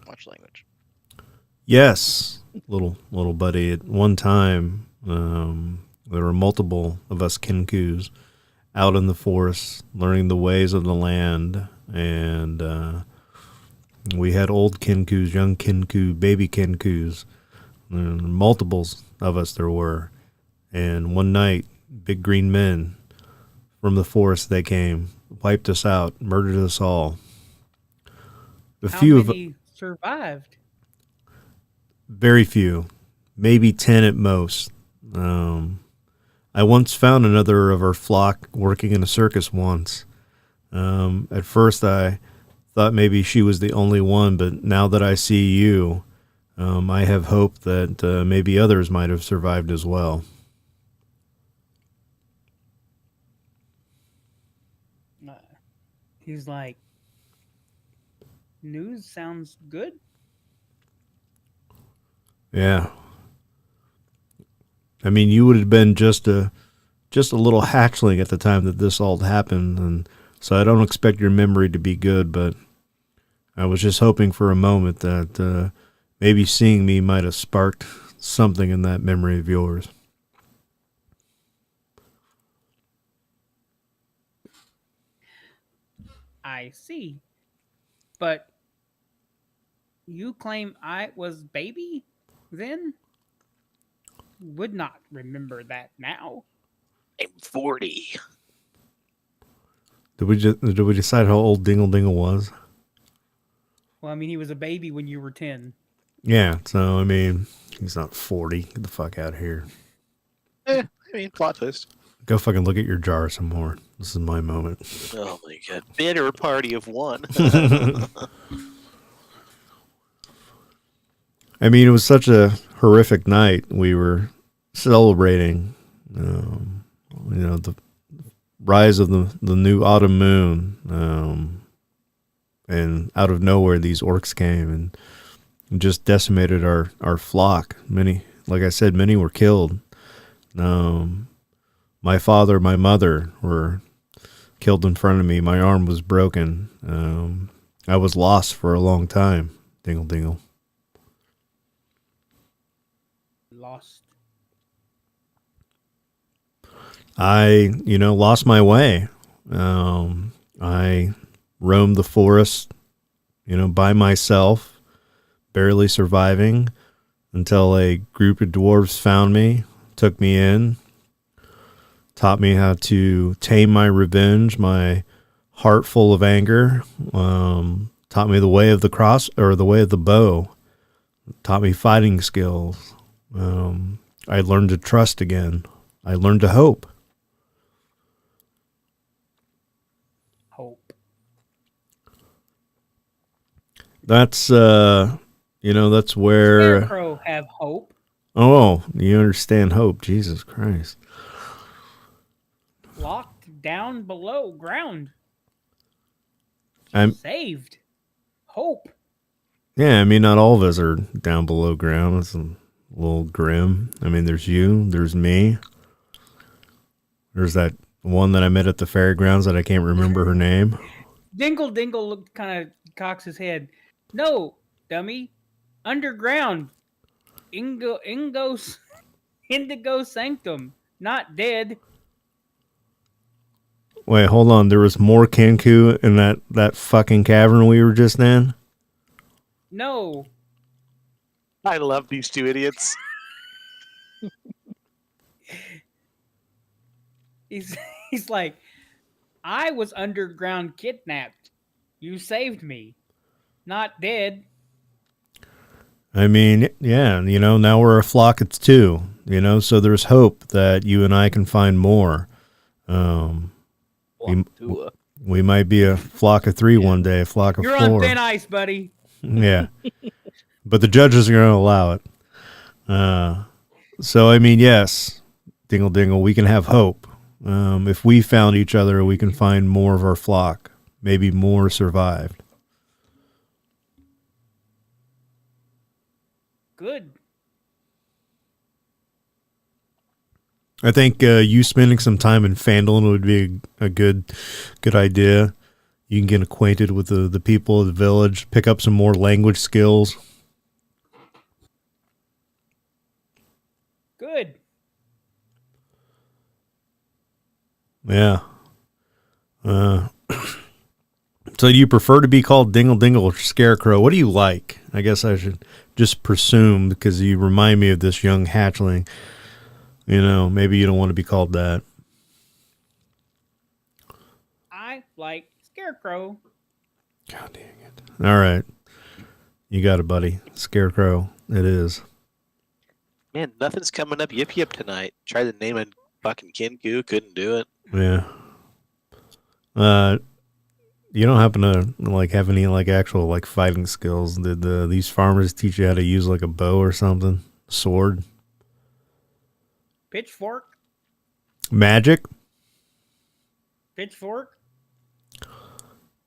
Speaker 3: Watch language.
Speaker 1: Yes, little buddy. At one time, there were multiple of us Kenkus out in the forest, learning the ways of the land, and we had old Kenkus, young Kenku, baby Kenkus, multiples of us there were. And one night, big green men from the forest, they came, wiped us out, murdered us all.
Speaker 4: How many survived?
Speaker 1: Very few, maybe 10 at most. I once found another of our flock working in a circus once. At first, I thought maybe she was the only one, but now that I see you, I have hope that maybe others might have survived as well.
Speaker 4: He's like, news sounds good.
Speaker 1: Yeah. I mean, you would have been just a little hatchling at the time that this all happened, and so I don't expect your memory to be good, but I was just hoping for a moment that maybe seeing me might have sparked something in that memory of yours.
Speaker 4: I see. But you claim I was baby then? Would not remember that now.
Speaker 2: I'm 40.
Speaker 1: Did we decide how old Dingle Dingle was?
Speaker 4: Well, I mean, he was a baby when you were 10.
Speaker 1: Yeah, so I mean, he's not 40. Get the fuck out of here.
Speaker 2: Plot twist.
Speaker 1: Go fucking look at your jar some more. This is my moment.
Speaker 2: Oh my god. Bitter party of one.
Speaker 1: I mean, it was such a horrific night. We were celebrating, the rise of the new autumn moon. And out of nowhere, these orcs came and just decimated our flock. Many, like I said, many were killed. My father, my mother were killed in front of me. My arm was broken. I was lost for a long time. Dingle dingle.
Speaker 4: Lost.
Speaker 1: I, lost my way. I roamed the forest, by myself, barely surviving until a group of dwarves found me, took me in, taught me how to tame my revenge, my heart full of anger, taught me the way of the cross or the way of the bow, taught me fighting skills. I learned to trust again. I learned to hope.
Speaker 4: Hope.
Speaker 1: That's that's where.
Speaker 4: Scarecrow have hope.
Speaker 1: Oh, you understand hope, Jesus Christ.
Speaker 4: Locked down below ground.
Speaker 1: I'm
Speaker 4: Saved. Hope.
Speaker 1: Yeah, I mean, not all of us are down below ground. It's a little grim. I mean, there's you, there's me. There's that one that I met at the fairgrounds that I can't remember her name.
Speaker 4: Dingle looked kind of cocks his head. No, dummy. Underground. Indigo Sanctum. Not dead.
Speaker 1: Wait, hold on. There was more Kenku in that fucking cavern we were just in?
Speaker 4: No.
Speaker 2: I love these two idiots.
Speaker 4: He's like, I was underground kidnapped. You saved me. Not dead.
Speaker 1: I mean, yeah, now we're a flock of two, so there's hope that you and I can find more. We might be a flock of three one day, a flock of
Speaker 4: You're
Speaker 1: 4.
Speaker 4: on thin ice, buddy.
Speaker 1: Yeah. But the judges are going to allow it. So, I mean, yes, Dingle, we can have hope. If we found each other, we can find more of our flock. Maybe more survived.
Speaker 4: Good.
Speaker 1: I think you spending some time in Phandelever would be a good idea. You can get acquainted with the people of the village, pick up some more language skills.
Speaker 4: Good.
Speaker 1: Yeah. So do you prefer to be called Dingle or Scarecrow? What do you like? I guess I should just presume because you remind me of this young hatchling. Maybe you don't want to be called that.
Speaker 4: I like Scarecrow.
Speaker 1: God dang it. All right. You got it, buddy. Scarecrow. It is.
Speaker 2: Man, nothing's coming up Yip Yup tonight. Tried to name a fucking Kenku, couldn't do it.
Speaker 1: Yeah. You don't happen to have any actual fighting skills? Did these farmers teach you how to use a bow or something? Sword?
Speaker 4: Pitchfork.
Speaker 1: Magic?
Speaker 4: Pitchfork.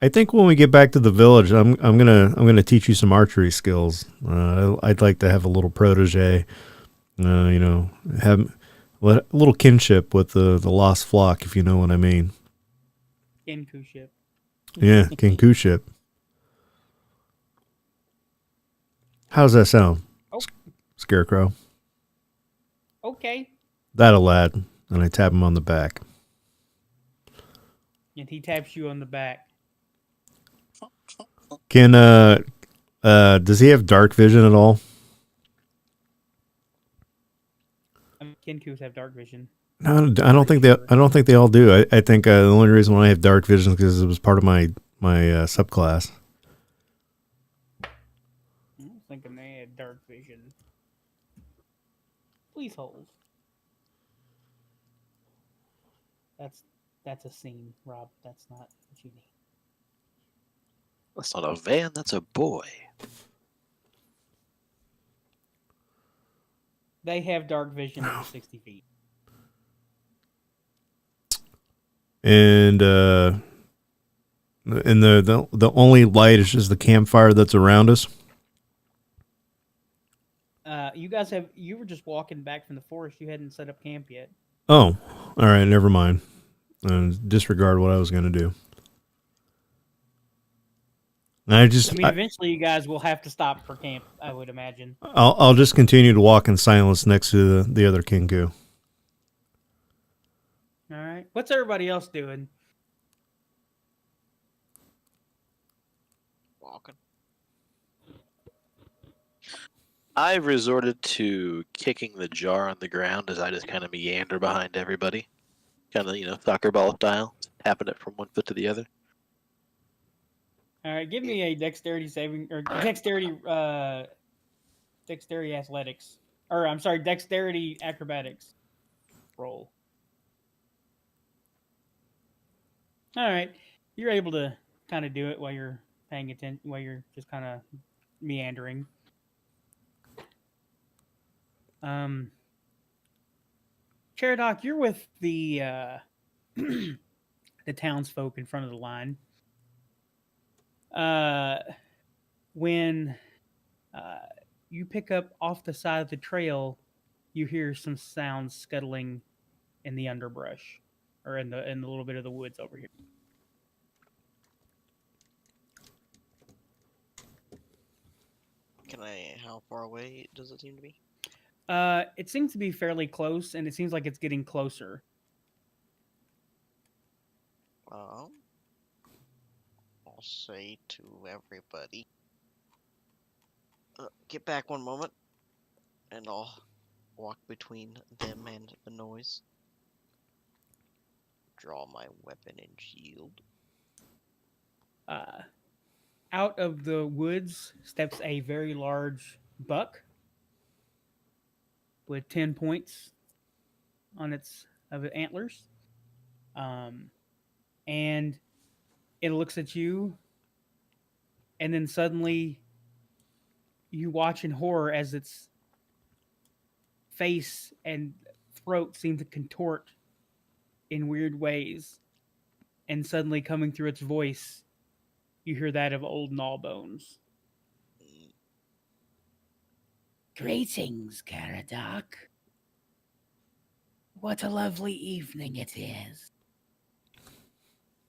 Speaker 1: I think when we get back to the village, I'm gonna teach you some archery skills. I'd like to have a little protege. Have a little kinship with the lost flock, if you know what I mean.
Speaker 4: Kenku ship.
Speaker 1: Yeah, Kenku ship. How's that sound?
Speaker 4: Oh.
Speaker 1: Scarecrow.
Speaker 4: Okay.
Speaker 1: That'll lad. And I tap him on the back.
Speaker 4: And he taps you on the back.
Speaker 1: Can does he have dark vision at all?
Speaker 4: Kenkus have dark vision.
Speaker 1: No, I don't think they all do. I think the only reason why I have dark vision is because it was part of my subclass.
Speaker 4: I was thinking they had dark vision. Please hold. That's a scene, Rob. That's not what you need.
Speaker 2: That's not a van, that's a boy.
Speaker 4: They have dark vision over 60 feet.
Speaker 1: And the only light is just the campfire that's around us.
Speaker 4: You were just walking back from the forest. You hadn't set up camp yet.
Speaker 1: Oh, all right. Never mind. Disregard what I was going to do.
Speaker 4: Eventually you guys will have to stop for camp, I would imagine.
Speaker 1: I'll just continue to walk in silence next to the other Kenku.
Speaker 4: All right. What's everybody else doing?
Speaker 3: Walking.
Speaker 2: I've resorted to kicking the jar on the ground as I just kind of meander behind everybody. Kind of, soccer ball style, tapping it from one foot to the other.
Speaker 4: All right, give me a dexterity saving or dexterity athletics, or I'm sorry, dexterity acrobatics roll. All right, you're able to kind of do it while you're paying attention, while you're just kind of meandering. Caradoc, you're with the the townsfolk in front of the line. When you pick up off the side of the trail, you hear some sounds scuttling in the underbrush, or in the little bit of the woods over here.
Speaker 3: How far away does it seem to be?
Speaker 4: It seems to be fairly close, and it seems like it's getting closer.
Speaker 3: I'll say to everybody, get back one moment, and I'll walk between them and the noise. Draw my weapon and shield.
Speaker 4: Out of the woods steps a very large buck with 10 points on its antlers. And it looks at you, and then suddenly you watch in horror as its face and throat seem to contort in weird ways. And suddenly coming through its voice, you hear that of old Gnawbones.
Speaker 7: Greetings, Caradoc. What a lovely evening it is.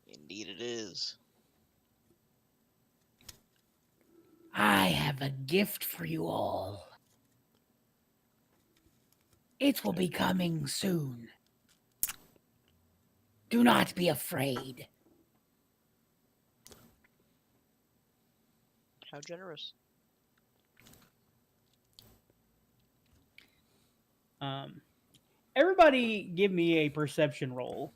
Speaker 3: Indeed it is.
Speaker 7: I have a gift for you all. It will be coming soon. Do not be afraid.
Speaker 3: How generous.
Speaker 4: Everybody give me a perception roll.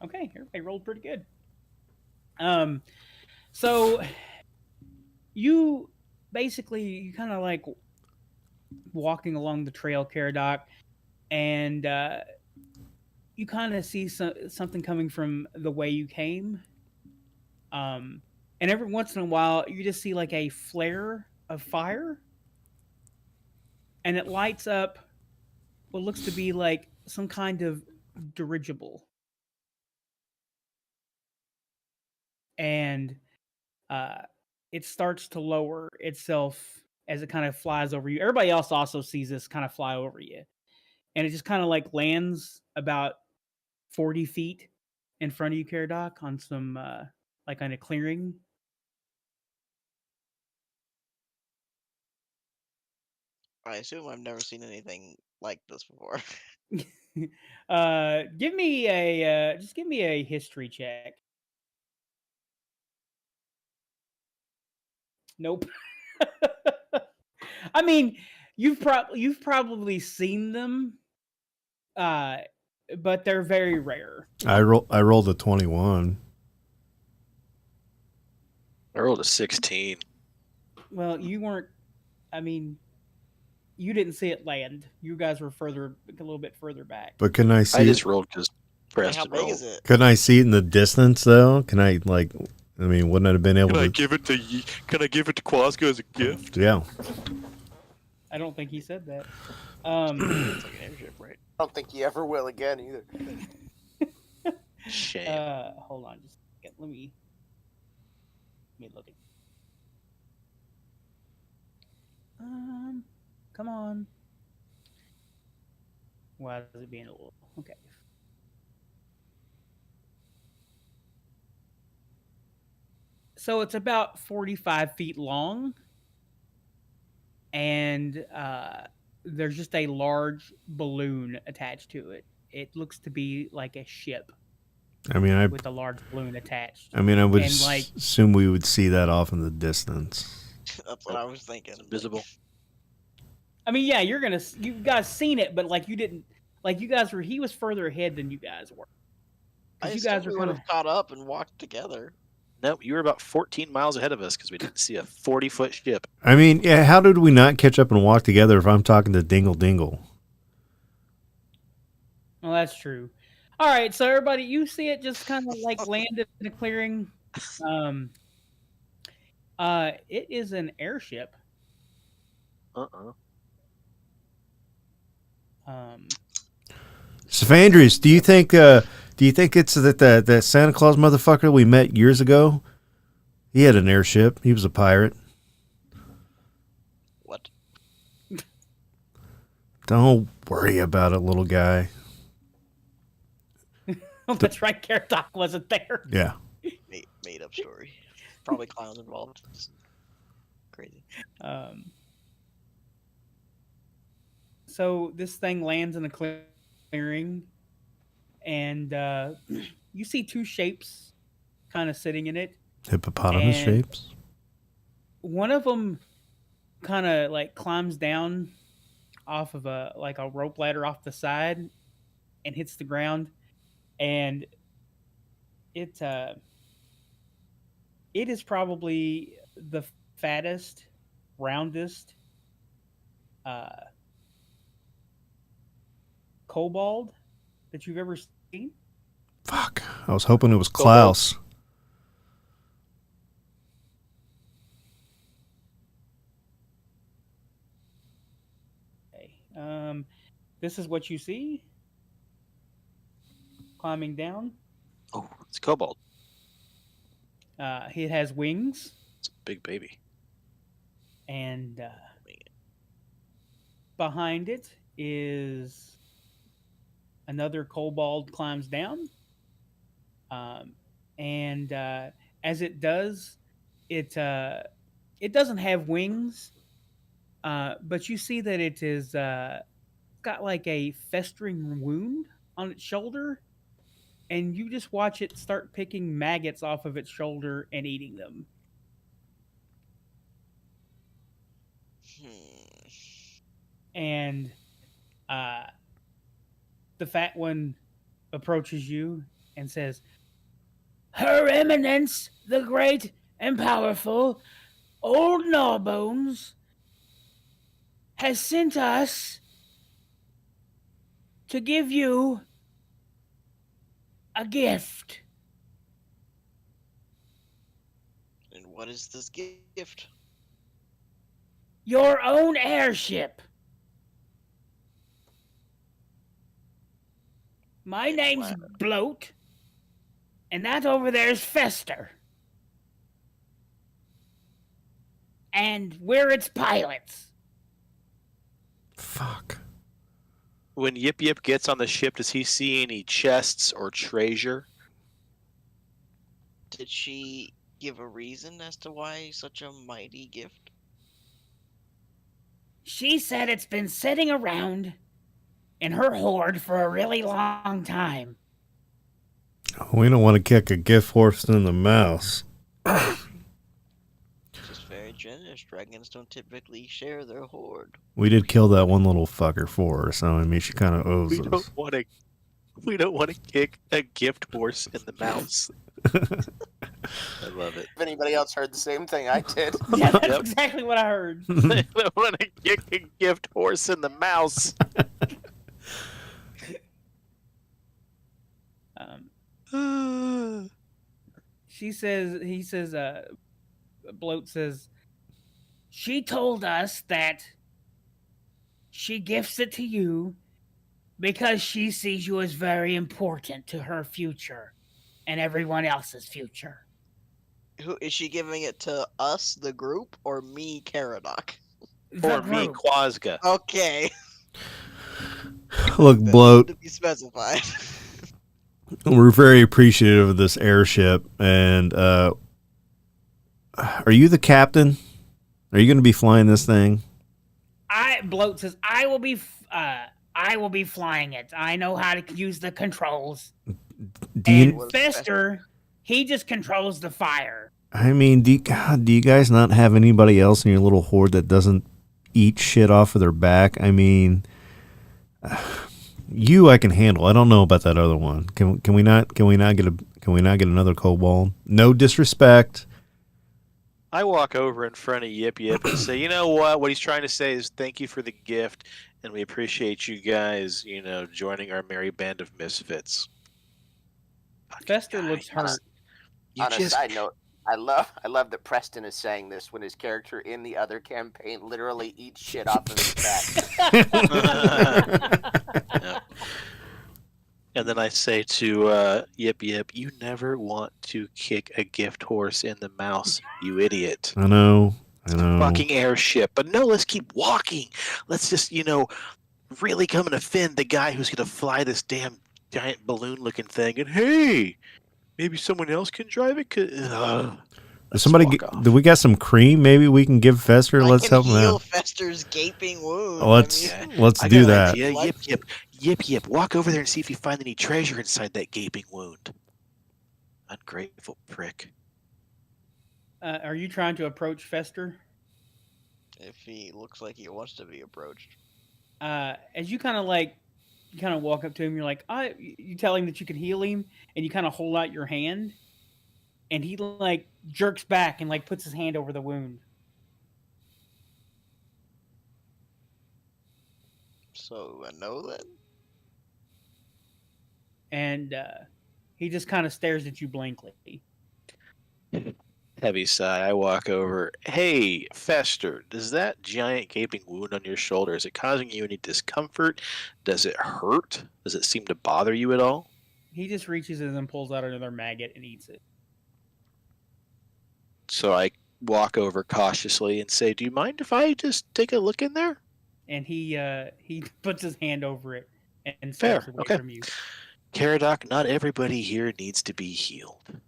Speaker 4: Okay, everybody rolled pretty good. So you kind of like walking along the trail, Caradoc, and you kind of see something coming from the way you came. And every once in a while, you just see like a flare of fire, and it lights up what looks to be like some kind of dirigible. And it starts to lower itself as it kind of flies over you. Everybody else also sees this kind of fly over you. And it just kind of like lands about 40 feet in front of you, Caradoc, on some, like on a clearing.
Speaker 3: I assume I've never seen anything like this before.
Speaker 4: Give me a history check. Nope. I mean, you've probably seen them, but they're very rare.
Speaker 1: I rolled a 21.
Speaker 2: I rolled a 16.
Speaker 4: Well, you weren't. I mean, you didn't see it land. You guys were a little bit further back.
Speaker 1: But can I see
Speaker 2: I
Speaker 1: it?
Speaker 2: just rolled because
Speaker 3: Wait,
Speaker 2: pressed
Speaker 3: how
Speaker 2: and
Speaker 3: big
Speaker 2: rolled.
Speaker 3: is it?
Speaker 1: Can I see it in the distance though? Can I wouldn't it have been able
Speaker 2: Can I
Speaker 1: to?
Speaker 2: give it to Quazga as a gift?
Speaker 1: Yeah.
Speaker 4: I don't think he said that.
Speaker 3: It's like an airship, right?
Speaker 5: I don't think he ever will again either.
Speaker 2: Shame.
Speaker 4: Hold on, just let me look at. Come on. Why is it being a little okay? So it's about 45 feet long, and there's just a large balloon attached to it. It looks to be like a ship
Speaker 1: I mean,
Speaker 4: with a large balloon attached.
Speaker 1: I would
Speaker 4: And, like-
Speaker 1: assume we would see that off in the distance.
Speaker 3: That's what I was thinking.
Speaker 2: Visible.
Speaker 4: I mean, yeah, you guys seen it, but like you didn't, like you guys were. He was further ahead than you guys were.
Speaker 3: I
Speaker 4: 'Cause you
Speaker 3: assumed
Speaker 4: guys
Speaker 3: we
Speaker 4: were
Speaker 3: would
Speaker 4: kind
Speaker 3: have caught up and walked together.
Speaker 2: Nope, you were about 14 miles ahead of us because we didn't see a 40-foot ship.
Speaker 1: I mean, yeah, how did we not catch up and walk together if I'm talking to Dingle Dingle?
Speaker 4: Well, that's true. All right, so everybody, you see it just kind of like landed in a clearing. It is an airship.
Speaker 1: Cephandrius, do you think it's that Santa Claus motherfucker we met years ago? He had an airship. He was a pirate.
Speaker 3: What?
Speaker 1: Don't worry about it, little guy.
Speaker 4: Oh, that's right. Caradoc wasn't there.
Speaker 1: Yeah.
Speaker 3: Made up story. Probably clowns involved. It's crazy.
Speaker 4: So this thing lands in a clearing, and you see two shapes kind of sitting in it.
Speaker 1: Hippopotamus
Speaker 4: And-
Speaker 1: shapes.
Speaker 4: One of them kind of like climbs down off of a rope ladder off the side and hits the ground, and it is probably the fattest, roundest kobold that you've ever seen.
Speaker 1: Fuck. I was hoping it was Klaus.
Speaker 4: Okay. This is what you see climbing down.
Speaker 2: Oh, it's a kobold.
Speaker 4: It has wings,
Speaker 2: It's a big baby.
Speaker 4: and behind it is another kobold climbs down. And as it does, it doesn't have wings, but you see that it is got like a festering wound on its shoulder, and you just watch it start picking maggots off of its shoulder and eating them. And the fat one approaches you and says, "Her Eminence, the great and powerful Old Gnawbones, has sent us to give you a gift."
Speaker 3: And what is this gift?
Speaker 7: Your own airship. My name's Bloat, and that over there's Fester. And we're its pilots.
Speaker 1: Fuck.
Speaker 2: When Yip Yip gets on the ship, does he see any chests or treasure?
Speaker 3: Did she give a reason as to why such a mighty gift?
Speaker 7: She said it's been sitting around in her hoard for a really long time.
Speaker 1: We don't want to kick a gift horse in the mouth.
Speaker 3: Just very generous. Dragons don't typically share their hoard.
Speaker 1: We did kill that one little fucker for her, so I mean, she kind of owes
Speaker 2: We
Speaker 1: us.
Speaker 2: don't want to kick a gift horse in the mouth. I love it.
Speaker 5: If anybody else heard the same thing I did.
Speaker 4: Yeah, that's
Speaker 2: Yep.
Speaker 4: exactly what I heard.
Speaker 2: I don't want to kick a gift horse in the mouth.
Speaker 4: He says, Bloat says,
Speaker 7: She told us that she gifts it to you because she sees you as very important to her future and everyone else's future.
Speaker 3: Who is she giving it to? Us, the group, or me, Caradoc?
Speaker 7: The
Speaker 2: Or me,
Speaker 7: group.
Speaker 2: Quazga.
Speaker 3: Okay,
Speaker 1: Look,
Speaker 3: that
Speaker 1: Bloat,
Speaker 3: needed to be specified.
Speaker 1: we're very appreciative of this airship, and Are you the captain? Are you going to be flying this thing?
Speaker 7: Bloat says, I will be flying it. I know how to use the controls.
Speaker 1: Do you?
Speaker 7: And Fester, he just controls the fire.
Speaker 1: I mean, do you guys not have anybody else in your little horde that doesn't eat shit off of their back? I mean, you I can handle. I don't know about that other one. Can we not get another kobold? No disrespect.
Speaker 2: I walk over in front of Yip Yip and say, you know what? What he's trying to say is thank you for the gift, and we appreciate you guys, joining our merry band of misfits.
Speaker 4: Fester looks hurt.
Speaker 5: On a side note, I love that Preston is saying this when his character in the other campaign literally eats shit off of his back.
Speaker 2: Yeah. And then I say to Yip Yip, you never want to kick a gift horse in the mouth, you idiot.
Speaker 1: I know.
Speaker 2: Fucking airship. But no, let's keep walking. Let's just, really come and offend the guy who's going to fly this damn giant balloon-looking thing. And hey, maybe someone else can drive it?
Speaker 1: Do we got some cream? Maybe we can give Fester. Let's help him out.
Speaker 3: Fester's gaping wound.
Speaker 1: Let's do that.
Speaker 2: Yip Yip, walk over there and see if you find any treasure inside that gaping wound. Ungrateful prick.
Speaker 4: Are you trying to approach Fester?
Speaker 3: If he looks like he wants to be approached.
Speaker 4: As you kind of walk up to him, you're like, you tell him that you can heal him, and you kind of hold out your hand, and he jerks back and puts his hand over the wound.
Speaker 3: So I know that.
Speaker 4: And he just kind of stares at you blankly.
Speaker 2: Heavy sigh. I walk over. Hey, Fester, does that giant gaping wound on your shoulder, is it causing you any discomfort? Does it hurt? Does it seem to bother you at all?
Speaker 4: He just reaches in and pulls out another maggot and eats it.
Speaker 2: So I walk over cautiously and say, do you mind if I just take a look in there?
Speaker 4: And he puts his hand over it and steps away from you.
Speaker 2: Caradoc, not everybody here needs to be healed.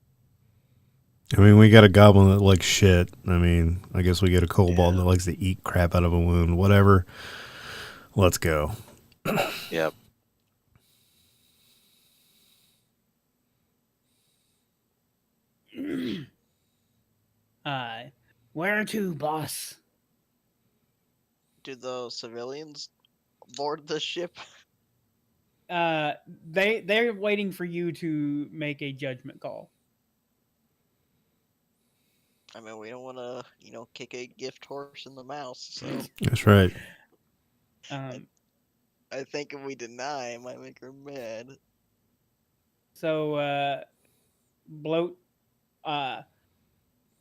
Speaker 1: I mean, we got a goblin that likes shit. I mean, I guess we get a kobold that likes to eat crap out of a wound. Whatever. Let's go.
Speaker 2: Yep.
Speaker 7: Where to, boss?
Speaker 3: Do those civilians board the ship?
Speaker 4: They're waiting for you to make a judgment call.
Speaker 3: I mean, we don't want to, kick a gift horse in the mouth. So
Speaker 1: That's right.
Speaker 3: I think if we deny, it might make her mad.
Speaker 4: So Bloat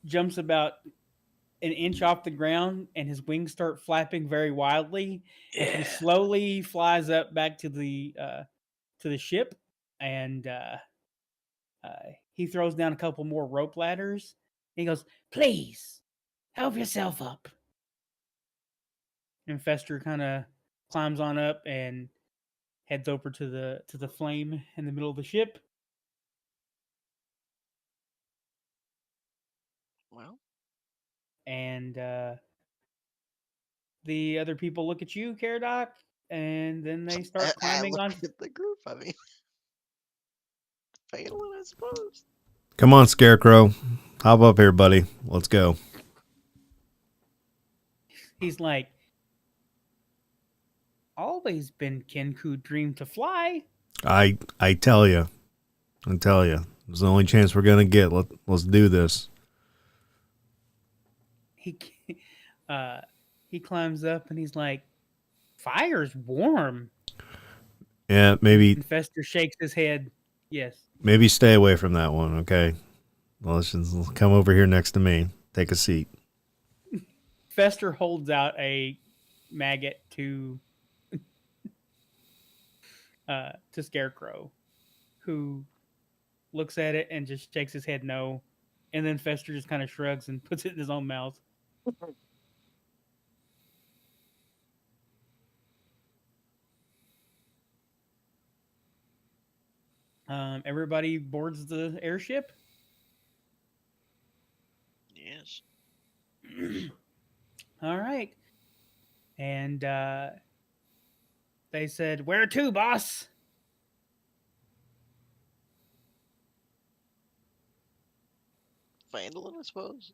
Speaker 4: jumps about an inch off the ground, and his wings start flapping very wildly.
Speaker 2: Yeah.
Speaker 4: And he slowly flies up back to the ship, and he throws down a couple more rope ladders. And he goes,
Speaker 7: Please, help yourself up.
Speaker 4: and Fester kind of climbs on up and heads over to the flame in the middle of the ship.
Speaker 3: Well,
Speaker 4: And the other people look at you, Caradoc, and then they start climbing
Speaker 3: I
Speaker 4: on.
Speaker 3: look at the group. I mean, Phandelever, I suppose.
Speaker 1: Come on, Scarecrow. Hop up here, buddy. Let's go.
Speaker 4: He's like, always been Kenku dream to fly.
Speaker 1: I tell you. It's the only chance we're gonna get. Let's do this.
Speaker 4: He climbs up and he's like, fire's warm.
Speaker 1: Yeah, maybe
Speaker 4: And Fester shakes his head. Yes.
Speaker 1: maybe stay away from that one. Okay. Well, let's just come over here next to me. Take a seat.
Speaker 4: Fester holds out a maggot to Scarecrow, who looks at it and just shakes his head no. And then Fester just kind of shrugs and puts it in his own mouth. Everybody boards the airship.
Speaker 3: Yes.
Speaker 4: All right. And they said, "Where to, boss?"
Speaker 3: Phandelever, I suppose.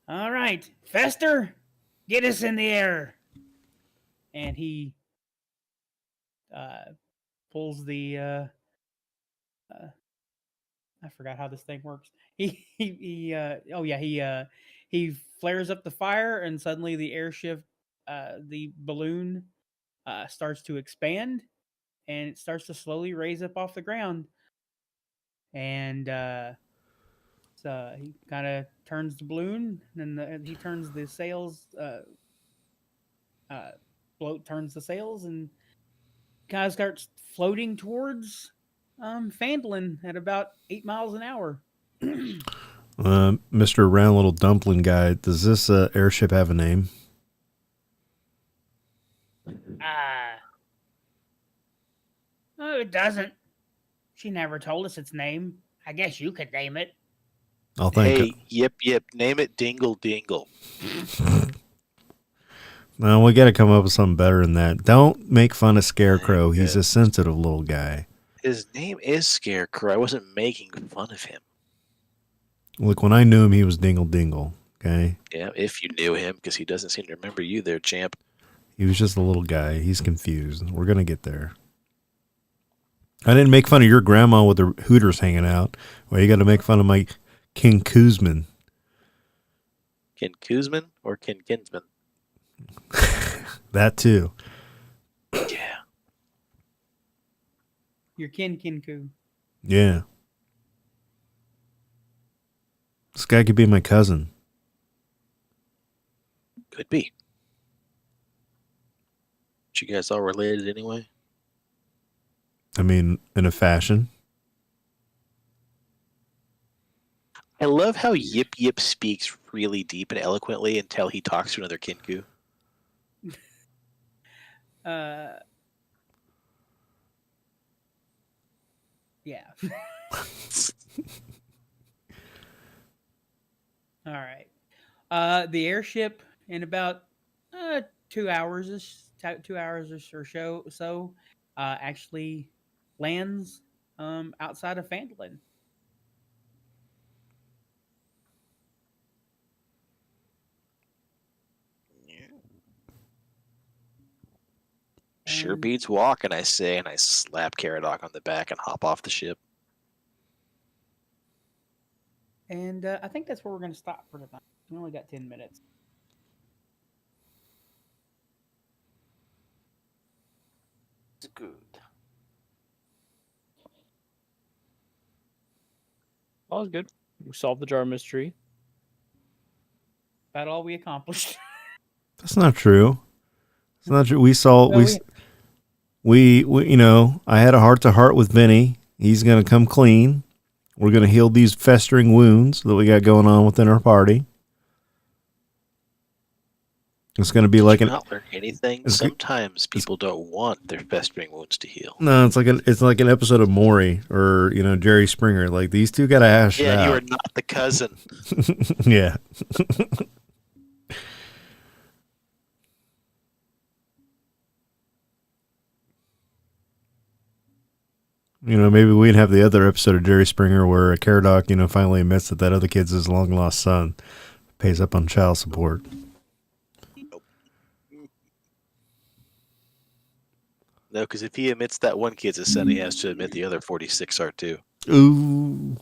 Speaker 7: All right, Fester, get us in the air.
Speaker 4: And he pulls the I forgot how this thing works. He flares up the fire, and suddenly the airship, the balloon, starts to expand, and it starts to slowly raise up off the ground. And so he kind of turns the balloon, and he turns the sails. Float turns the sails, and kind of starts floating towards Phandalin at about 8 miles an hour.
Speaker 1: Mr. Round Little Dumpling Guy, does this airship have a name?
Speaker 7: Oh, it doesn't. She never told us its name. I guess you could name it.
Speaker 1: I'll think.
Speaker 2: Hey, Yip Yip, name it Dingle Dingle.
Speaker 1: No, we got to come up with something better than that. Don't make fun of Scarecrow. He's a sensitive little guy.
Speaker 2: His name is Scarecrow. I wasn't making fun of him.
Speaker 1: Look, when I knew him, he was Dingle Dingle. Okay?
Speaker 2: Yeah, if you knew him, because he doesn't seem to remember you there, champ.
Speaker 1: He was just a little guy. He's confused. We're going to get there. I didn't make fun of your grandma with the Hooters hanging out. Well, you got to make fun of my King Kuzman.
Speaker 2: Ken Kuzman or Ken Kinsman?
Speaker 1: That too.
Speaker 2: Yeah.
Speaker 4: Your Kinku.
Speaker 1: Yeah. This guy could be my cousin.
Speaker 2: Could be. But you guys all related anyway?
Speaker 1: I mean, in a fashion.
Speaker 2: I love how Yip Yip speaks really deep and eloquently until he talks to another Kinku.
Speaker 4: Yeah. All right. The airship in about 2 hours or so actually lands outside of Phandalin.
Speaker 2: Sure beats walking, I say, and I slap Caradoc on the back and hop off the ship.
Speaker 4: And I think that's where we're going to stop for tonight. We only got 10 minutes.
Speaker 5: It's good.
Speaker 6: All is good. We solved the jar mystery.
Speaker 4: About all we accomplished.
Speaker 1: That's not true. It's not true. We saw we you know, I had a heart to heart with Vinny. He's going to come clean. We're going to heal these festering wounds that we got going on within our party. It's going to be like
Speaker 2: not learn anything. Sometimes people don't want their festering wounds to heal.
Speaker 1: No, it's like an episode of Maury or Jerry Springer. Like these two got to hash it out.
Speaker 2: Yeah, you are not the cousin.
Speaker 1: Yeah. Maybe we'd have the other episode of Jerry Springer where Caradoc, finally admits that other kid's his long lost son, pays up on child support.
Speaker 2: No, because if he admits that one kid's his son, he has to admit the other 46 are too.
Speaker 1: Ooh.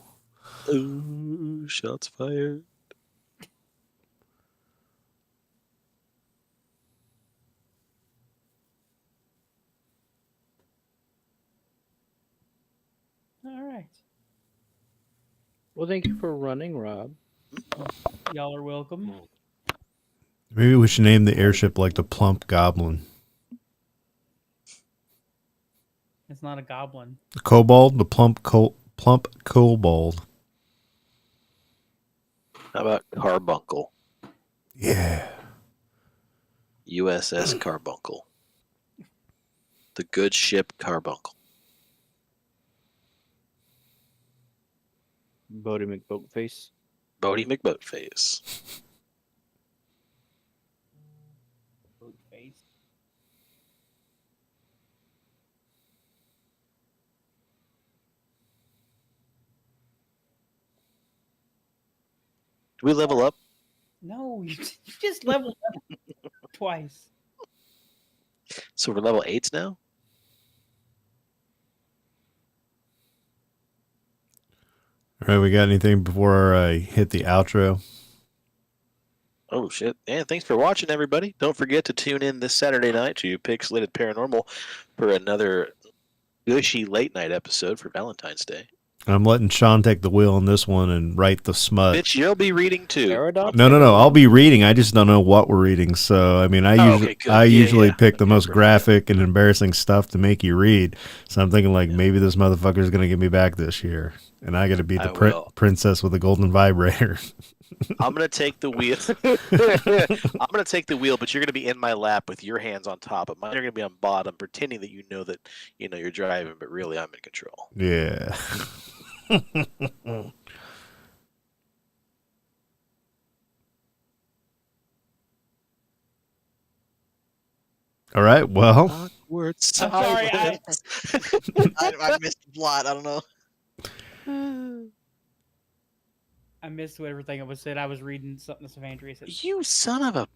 Speaker 2: Ooh, shots fired.
Speaker 4: All right.
Speaker 6: Well, thank you for running, Rob.
Speaker 4: Y'all are welcome.
Speaker 1: Maybe we should name the airship like the Plump Goblin.
Speaker 4: It's not a goblin.
Speaker 1: The Kobold, the plump Kobold.
Speaker 2: How about Carbuncle?
Speaker 1: Yeah.
Speaker 2: USS Carbuncle. The good ship Carbuncle.
Speaker 6: Bodie McBoatface.
Speaker 2: Bodie McBoatface.
Speaker 4: Face.
Speaker 2: Do we level up?
Speaker 4: No, you just leveled up twice.
Speaker 2: So we're level 8s now?
Speaker 1: All right, we got anything before I hit the outro?
Speaker 2: Oh, shit. And thanks for watching, everybody. Don't forget to tune in this Saturday night to Pixelated Paranormal for another gushy late night episode for Valentine's Day.
Speaker 1: I'm letting Sean take the wheel on this one and write the smut.
Speaker 2: Bitch, you'll be reading too.
Speaker 6: Caradoc?
Speaker 1: No. I'll be reading. I just don't know what we're reading. So, I mean, I usually pick the most graphic and embarrassing stuff to make you read. So I'm thinking, like, maybe this motherfucker's going to get me back this year. And I got to be the princess with the golden vibrator.
Speaker 2: I'm going to take the wheel. I'm going to take the wheel, but you're going to be in my lap with your hands on top. But mine are going to be on bottom, pretending that you're driving, but really I'm in control.
Speaker 1: Yeah. All right, well.
Speaker 2: Awkward
Speaker 4: I'm sorry,
Speaker 3: I missed the plot. I don't know.
Speaker 4: I missed what everything was said. I was reading something to Cephandrius said.
Speaker 2: You son of a...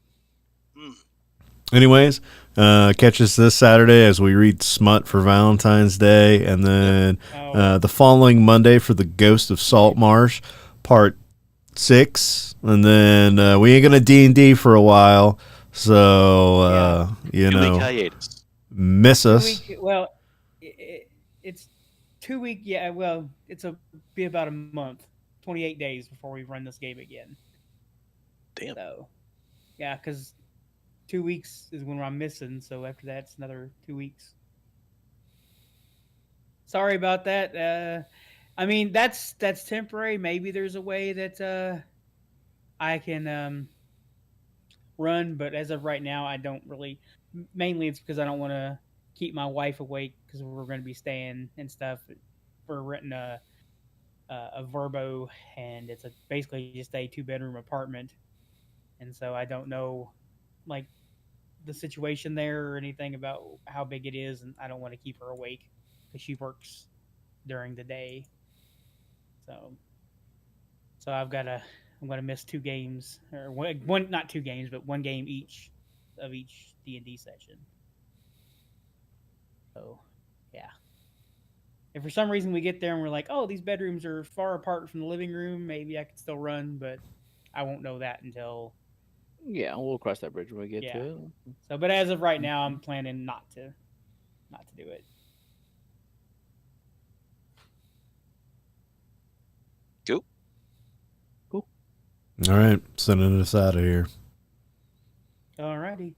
Speaker 1: Anyways, catch us this Saturday as we read Smut for Valentine's Day, and then the following Monday for The Ghost of Salt Marsh, Part 6, and then we ain't gonna D&D for a while, so miss us.
Speaker 4: It's 2 week. Yeah, well, be about a month, 28 days before we run this game again.
Speaker 2: Damn.
Speaker 4: So, yeah, because 2 weeks is when I'm missing, so after that, it's another 2 weeks. Sorry about that. I mean, that's temporary. Maybe there's a way that I can run, but as of right now, I don't really. Mainly, it's because I don't want to keep my wife awake because we're going to be staying and stuff. We're renting a Verbo, and it's basically just a 2-bedroom apartment, and so I don't know, like, the situation there or anything about how big it is, and I don't want to keep her awake because she works during the day. So I'm gonna miss 2 games, or one, not 2 games, but 1 game each of each D&D session. So, yeah. If for some reason we get there and we're like, oh, these bedrooms are far apart from the living room, maybe I could still run, but I won't know that until.
Speaker 6: Yeah, we'll cross that bridge when we get to it.
Speaker 4: So, but as of right now, I'm planning not to do it.
Speaker 2: Cool.
Speaker 1: All right, sending us out of here.
Speaker 4: Alrighty.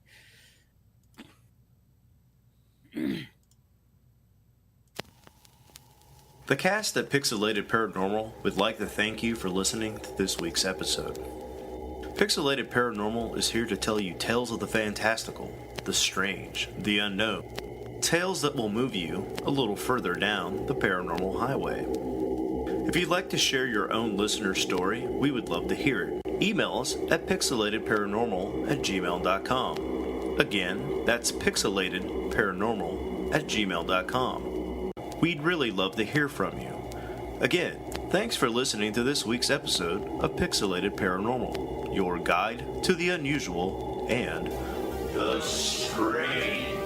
Speaker 1: The cast at Pixelated Paranormal would like to thank you for listening to this week's episode. Pixelated Paranormal is here to tell you tales of the fantastical, the strange, the unknown. Tales that will move you a little further down the paranormal highway. If you'd like to share your own listener story, we would love to hear it. Email us at pixelatedparanormal@gmail.com. Again, that's pixelatedparanormal@gmail.com. We'd really love to hear from you. Again, thanks for listening to this week's episode of Pixelated Paranormal, your guide to the unusual and the strange.